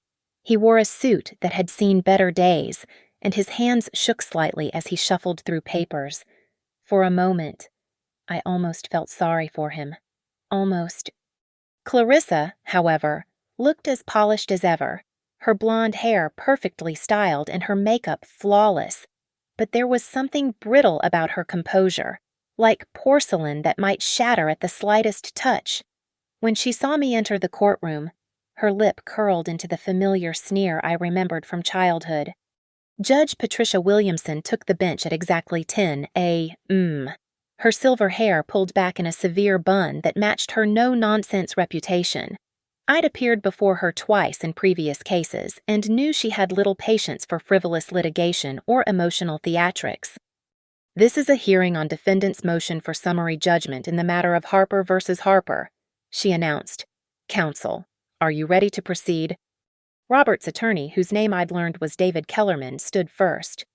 He wore a suit that had seen better days, and his hands shook slightly as he shuffled through papers. For a moment, I almost felt sorry for him. Almost. Clarissa, however, looked as polished as ever, her blonde hair perfectly styled and her makeup flawless. But there was something brittle about her composure, like porcelain that might shatter at the slightest touch. When she saw me enter the courtroom, her lip curled into the familiar sneer I remembered from childhood. Judge Patricia Williamson took the bench at exactly 10 a.m., her silver hair pulled back in a severe bun that matched her no-nonsense reputation. I'd appeared before her twice in previous cases and knew she had little patience for frivolous litigation or emotional theatrics. "This is a hearing on defendant's motion for summary judgment in the matter of Harper versus Harper," she announced. "Counsel, are you ready to proceed?" Robert's attorney, whose name I'd learned was David Kellerman, stood first.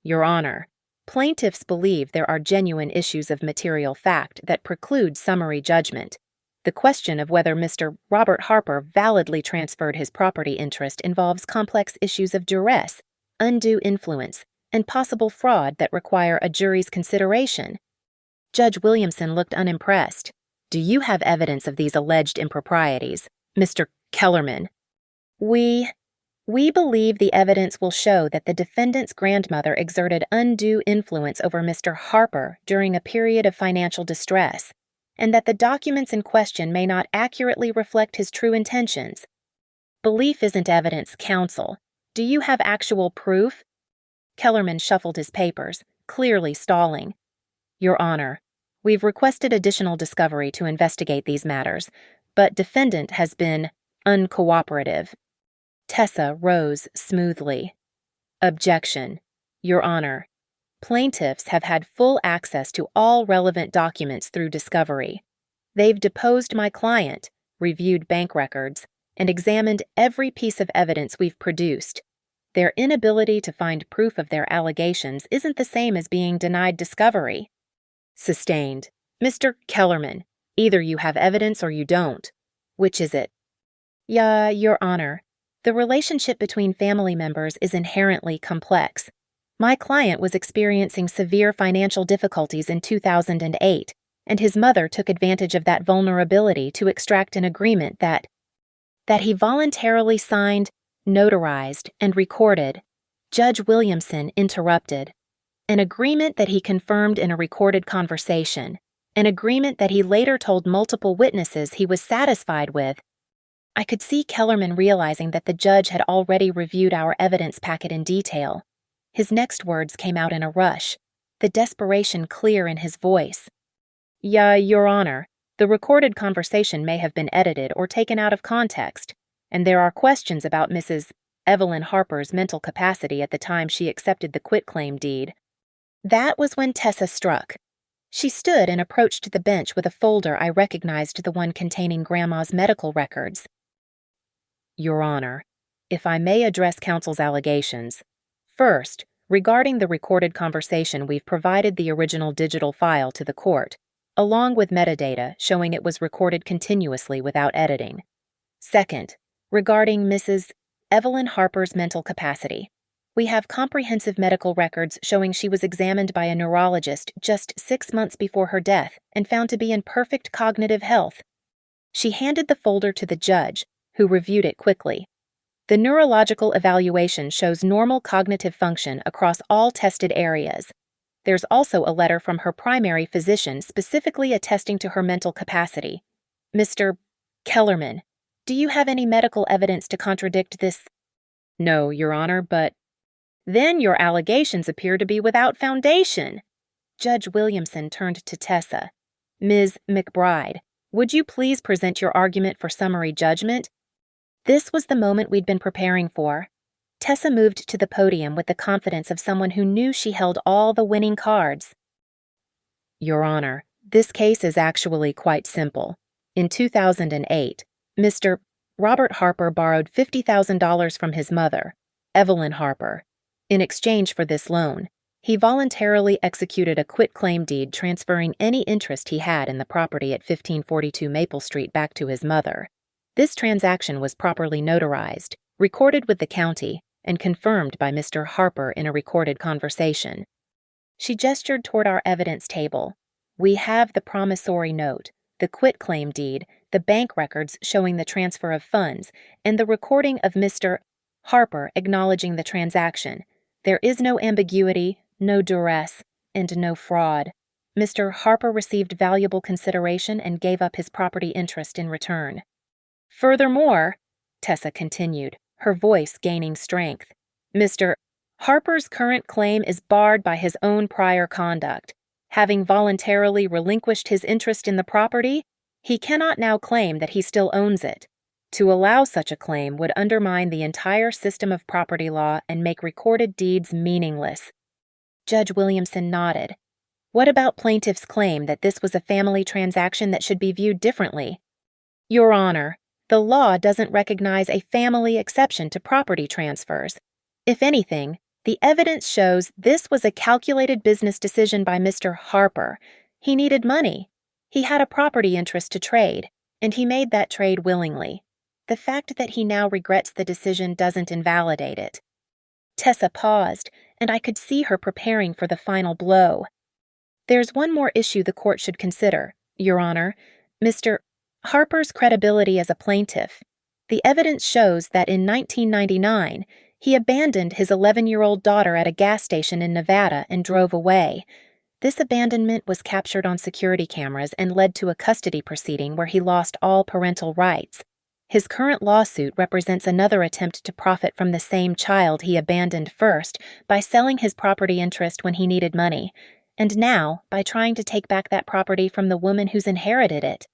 "Your Honor, plaintiffs believe there are genuine issues of material fact that preclude summary judgment. The question of whether Mr. Robert Harper validly transferred his property interest involves complex issues of duress, undue influence, and possible fraud that require a jury's consideration." Judge Williamson looked unimpressed. "Do you have evidence of these alleged improprieties, Mr. Kellerman?" We believe the evidence will show that the defendant's grandmother exerted undue influence over Mr. Harper during a period of financial distress, and that the documents in question may not accurately reflect his true intentions. Belief isn't evidence, counsel. Do you have actual proof? Kellerman shuffled his papers, clearly stalling. Your Honor, we've requested additional discovery to investigate these matters, but defendant has been uncooperative. Tessa rose smoothly. Objection. Your Honor, plaintiffs have had full access to all relevant documents through discovery. They've deposed my client, reviewed bank records, and examined every piece of evidence we've produced. Their inability to find proof of their allegations isn't the same as being denied discovery. Sustained. Mr. Kellerman, either you have evidence or you don't. Which is it? Your Honor, the relationship between family members is inherently complex. My client was experiencing severe financial difficulties in 2008, and his mother took advantage of that vulnerability to extract an agreement that he voluntarily signed, notarized, and recorded. Judge Williamson interrupted. An agreement that he confirmed in a recorded conversation. An agreement that he later told multiple witnesses he was satisfied with. I could see Kellerman realizing that the judge had already reviewed our evidence packet in detail. His next words came out in a rush, the desperation clear in his voice. Your Honor, the recorded conversation may have been edited or taken out of context, and there are questions about Mrs. Evelyn Harper's mental capacity at the time she accepted the quitclaim deed. That was when Tessa struck. She stood and approached the bench with a folder I recognized, the one containing Grandma's medical records. Your Honor, If I may address counsel's allegations. First, regarding the recorded conversation, we've provided the original digital file to the court, along with metadata showing it was recorded continuously without editing. Second, regarding Mrs. Evelyn Harper's mental capacity, we have comprehensive medical records showing she was examined by a neurologist just 6 months before her death and found to be in perfect cognitive health. She handed the folder to the judge, who reviewed it quickly. The neurological evaluation shows normal cognitive function across all tested areas. There's also a letter from her primary physician specifically attesting to her mental capacity. Mr. Kellerman, do you have any medical evidence to contradict this? No, Your Honor, but then your allegations appear to be without foundation. Judge Williamson turned to Tessa. Ms. McBride, would you please present your argument for summary judgment? This was the moment we'd been preparing for. Tessa moved to the podium with the confidence of someone who knew she held all the winning cards. Your Honor, this case is actually quite simple. In 2008, Mr. Robert Harper borrowed $50,000 from his mother, Evelyn Harper. In exchange for this loan, he voluntarily executed a quitclaim deed transferring any interest he had in the property at 1542 Maple Street back to his mother. This transaction was properly notarized, recorded with the county, and confirmed by Mr. Harper in a recorded conversation. She gestured toward our evidence table. We have the promissory note, the quitclaim deed, the bank records showing the transfer of funds, and the recording of Mr. Harper acknowledging the transaction. There is no ambiguity, no duress, and no fraud. Mr. Harper received valuable consideration and gave up his property interest in return. Furthermore, Tessa continued, her voice gaining strength, Mr. Harper's current claim is barred by his own prior conduct. Having voluntarily relinquished his interest in the property, he cannot now claim that he still owns it. To allow such a claim would undermine the entire system of property law and make recorded deeds meaningless. Judge Williamson nodded. What about plaintiff's claim that this was a family transaction that should be viewed differently? Your Honor, the law doesn't recognize a family exception to property transfers. If anything, the evidence shows this was a calculated business decision by Mr. Harper. He needed money. He had a property interest to trade, and he made that trade willingly. The fact that he now regrets the decision doesn't invalidate it. Tessa paused, and I could see her preparing for the final blow. There's one more issue the court should consider, Your Honor. Mr. Harper's credibility as a plaintiff. The evidence shows that in 1999, he abandoned his 11-year-old daughter at a gas station in Nevada and drove away. This abandonment was captured on security cameras and led to a custody proceeding where he lost all parental rights. His current lawsuit represents another attempt to profit from the same child he abandoned first by selling his property interest when he needed money, and now by trying to take back that property from the woman who's inherited it.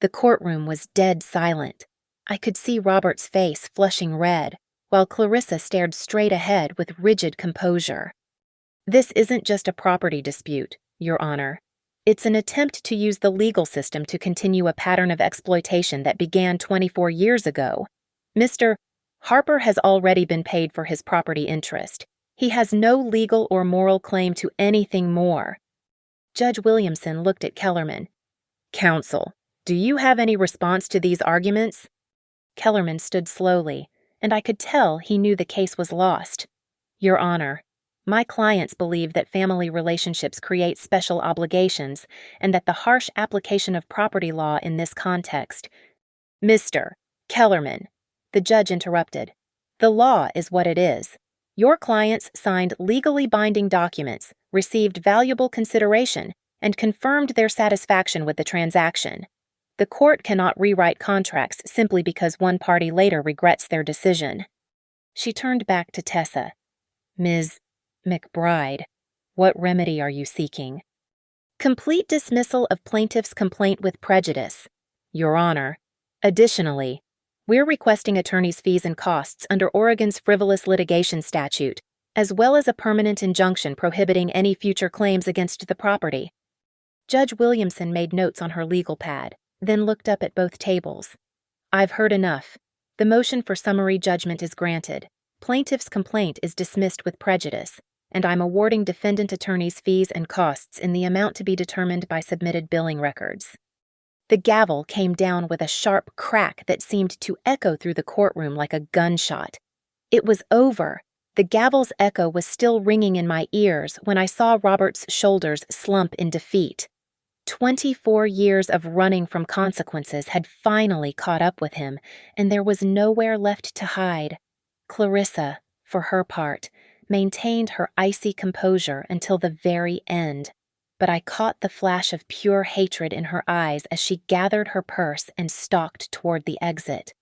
The courtroom was dead silent. I could see Robert's face flushing red, while Clarissa stared straight ahead with rigid composure. This isn't just a property dispute, Your Honor. It's an attempt to use the legal system to continue a pattern of exploitation that began 24 years ago. Mr. Harper has already been paid for his property interest. He has no legal or moral claim to anything more. Judge Williamson looked at Kellerman. Counsel, do you have any response to these arguments? Kellerman stood slowly, and I could tell he knew the case was lost. Your Honor, my clients believe that family relationships create special obligations and that the harsh application of property law in this context. Mr. Kellerman, the judge interrupted. The law is what it is. Your clients signed legally binding documents, received valuable consideration, and confirmed their satisfaction with the transaction. The court cannot rewrite contracts simply because one party later regrets their decision. She turned back to Tessa. Ms. McBride, what remedy are you seeking? Complete dismissal of plaintiff's complaint with prejudice, Your Honor. Additionally, we're requesting attorney's fees and costs under Oregon's frivolous litigation statute, as well as a permanent injunction prohibiting any future claims against the property. Judge Williamson made notes on her legal pad, then looked up at both tables. I've heard enough. The motion for summary judgment is granted. Plaintiff's complaint is dismissed with prejudice, and I'm awarding defendant attorney's fees and costs in the amount to be determined by submitted billing records." The gavel came down with a sharp crack that seemed to echo through the courtroom like a gunshot. It was over. The gavel's echo was still ringing in my ears when I saw Robert's shoulders slump in defeat. 24 years of running from consequences had finally caught up with him, and there was nowhere left to hide. Clarissa, for her part, maintained her icy composure until the very end, but I caught the flash of pure hatred in her eyes as she gathered her purse and stalked toward the exit.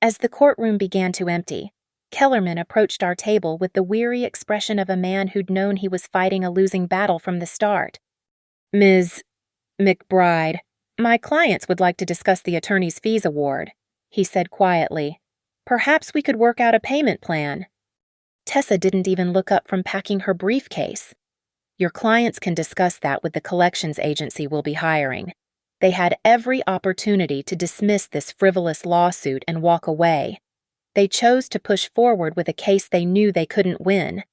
As the courtroom began to empty, Kellerman approached our table with the weary expression of a man who'd known he was fighting a losing battle from the start. "Ms. McBride, my clients would like to discuss the attorney's fees award," he said quietly. "Perhaps we could work out a payment plan." Tessa didn't even look up from packing her briefcase. "Your clients can discuss that with the collections agency we'll be hiring. They had every opportunity to dismiss this frivolous lawsuit and walk away. They chose to push forward with a case they knew they couldn't win."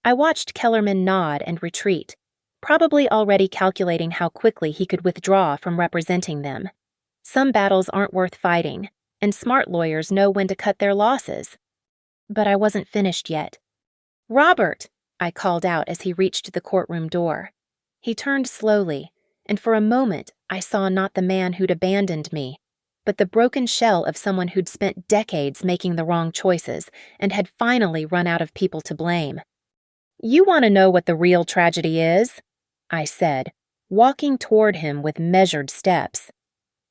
I watched Kellerman nod and retreat, probably already calculating how quickly he could withdraw from representing them. Some battles aren't worth fighting, and smart lawyers know when to cut their losses. But I wasn't finished yet. "Robert!" I called out as he reached the courtroom door. He turned slowly, and for a moment I saw not the man who'd abandoned me, but the broken shell of someone who'd spent decades making the wrong choices and had finally run out of people to blame. "You want to know what the real tragedy is?" I said, walking toward him with measured steps.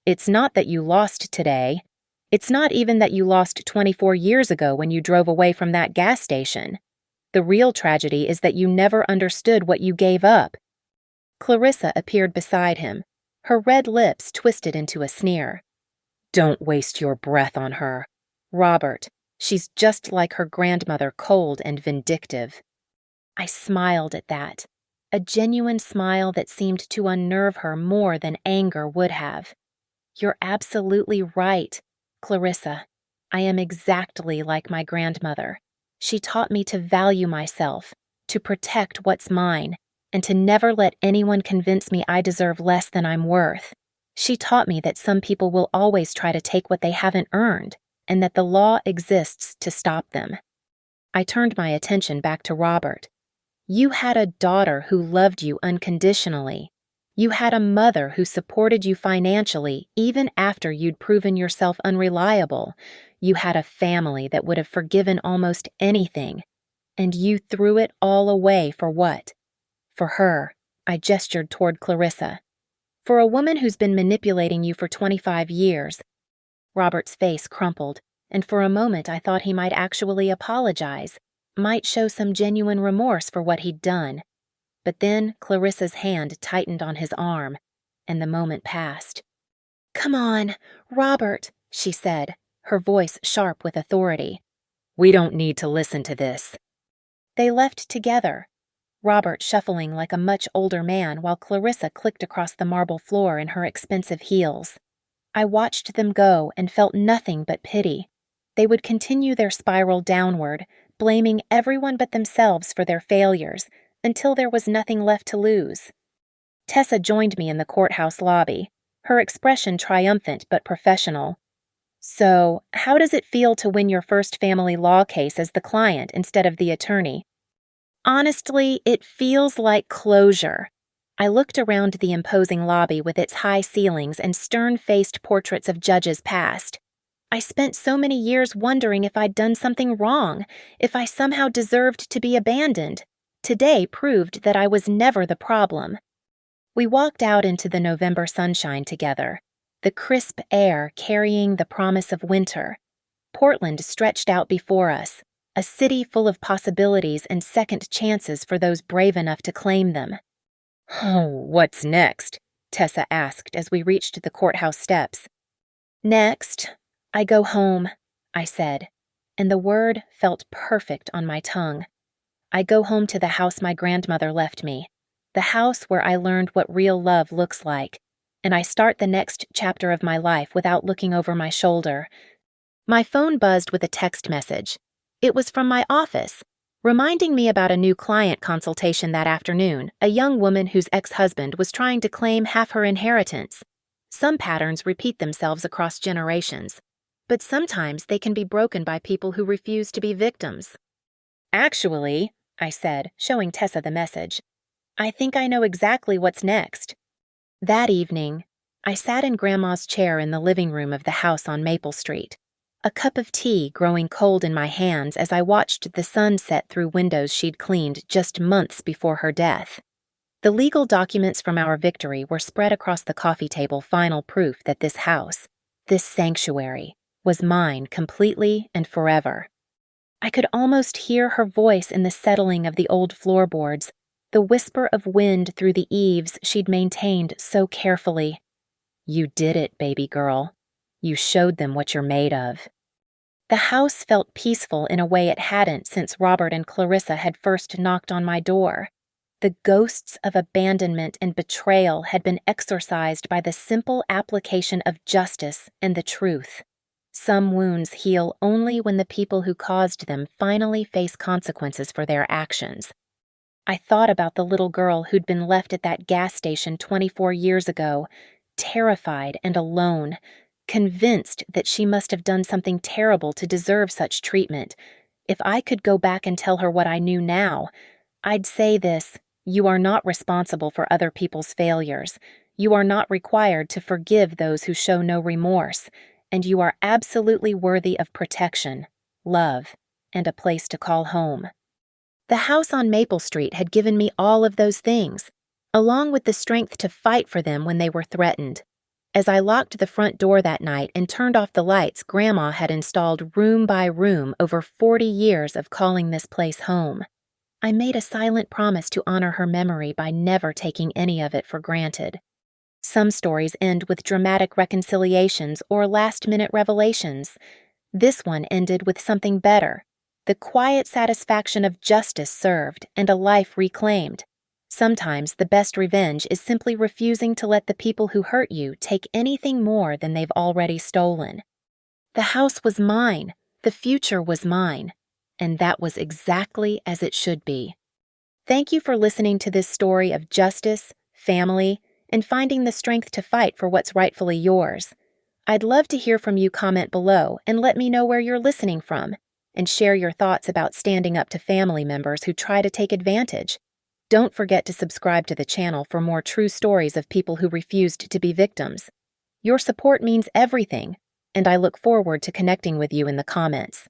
"It's not that you lost today. It's not even that you lost 24 years ago when you drove away from that gas station. The real tragedy is that you never understood what you gave up." Clarissa appeared beside him, her red lips twisted into a sneer. "Don't waste your breath on her. Robert, she's just like her grandmother, cold and vindictive." I smiled at that, a genuine smile that seemed to unnerve her more than anger would have. "You're absolutely right, Clarissa. I am exactly like my grandmother. She taught me to value myself, to protect what's mine, and to never let anyone convince me I deserve less than I'm worth. She taught me that some people will always try to take what they haven't earned, and that the law exists to stop them." I turned my attention back to Robert. "You had a daughter who loved you unconditionally. You had a mother who supported you financially even after you'd proven yourself unreliable. You had a family that would have forgiven almost anything. And you threw it all away for what? For her." I gestured toward Clarissa. "For a woman who's been manipulating you for 25 years. Robert's face crumpled, and for a moment I thought he might actually apologize, might show some genuine remorse for what he'd done. But then Clarissa's hand tightened on his arm, and the moment passed. "Come on, Robert," she said, her voice sharp with authority. "We don't need to listen to this." They left together, Robert shuffling like a much older man while Clarissa clicked across the marble floor in her expensive heels. I watched them go and felt nothing but pity. They would continue their spiral downward, blaming everyone but themselves for their failures, until there was nothing left to lose. Tessa joined me in the courthouse lobby, her expression triumphant but professional. "So, how does it feel to win your first family law case as the client instead of the attorney?" "Honestly, it feels like closure." I looked around the imposing lobby with its high ceilings and stern-faced portraits of judges past. I spent so many years wondering if I'd done something wrong, if I somehow deserved to be abandoned. Today proved that I was never the problem. We walked out into the November sunshine together, the crisp air carrying the promise of winter. Portland stretched out before us, a city full of possibilities and second chances for those brave enough to claim them. "Oh, what's next?" Tessa asked as we reached the courthouse steps. "Next, I go home," I said, and the word felt perfect on my tongue. I go home to the house my grandmother left me, the house where I learned what real love looks like, and I start the next chapter of my life without looking over my shoulder. My phone buzzed with a text message. It was from my office, reminding me about a new client consultation that afternoon, a young woman whose ex-husband was trying to claim half her inheritance. Some patterns repeat themselves across generations, but sometimes they can be broken by people who refuse to be victims. "Actually," I said, showing Tessa the message, "I think I know exactly what's next." That evening, I sat in Grandma's chair in the living room of the house on Maple Street, a cup of tea growing cold in my hands as I watched the sun set through windows she'd cleaned just months before her death. The legal documents from our victory were spread across the coffee table, final proof that this house, this sanctuary, was mine completely and forever. I could almost hear her voice in the settling of the old floorboards, the whisper of wind through the eaves she'd maintained so carefully. "You did it, baby girl. You showed them what you're made of." The house felt peaceful in a way it hadn't since Robert and Clarissa had first knocked on my door. The ghosts of abandonment and betrayal had been exorcised by the simple application of justice and the truth. Some wounds heal only when the people who caused them finally face consequences for their actions. I thought about the little girl who'd been left at that gas station 24 years ago, terrified and alone, convinced that she must have done something terrible to deserve such treatment. If I could go back and tell her what I knew now, I'd say this: you are not responsible for other people's failures. You are not required to forgive those who show no remorse, and you are absolutely worthy of protection, love, and a place to call home. The house on Maple Street had given me all of those things, along with the strength to fight for them when they were threatened. As I locked the front door that night and turned off the lights Grandma had installed room by room over 40 years of calling this place home, I made a silent promise to honor her memory by never taking any of it for granted. Some stories end with dramatic reconciliations or last-minute revelations. This one ended with something better: the quiet satisfaction of justice served and a life reclaimed. Sometimes the best revenge is simply refusing to let the people who hurt you take anything more than they've already stolen. The house was mine, the future was mine, and that was exactly as it should be. Thank you for listening to this story of justice, family, and finding the strength to fight for what's rightfully yours. I'd love to hear from you. Comment below and let me know where you're listening from, and share your thoughts about standing up to family members who try to take advantage. Don't forget to subscribe to the channel for more true stories of people who refused to be victims. Your support means everything, and I look forward to connecting with you in the comments.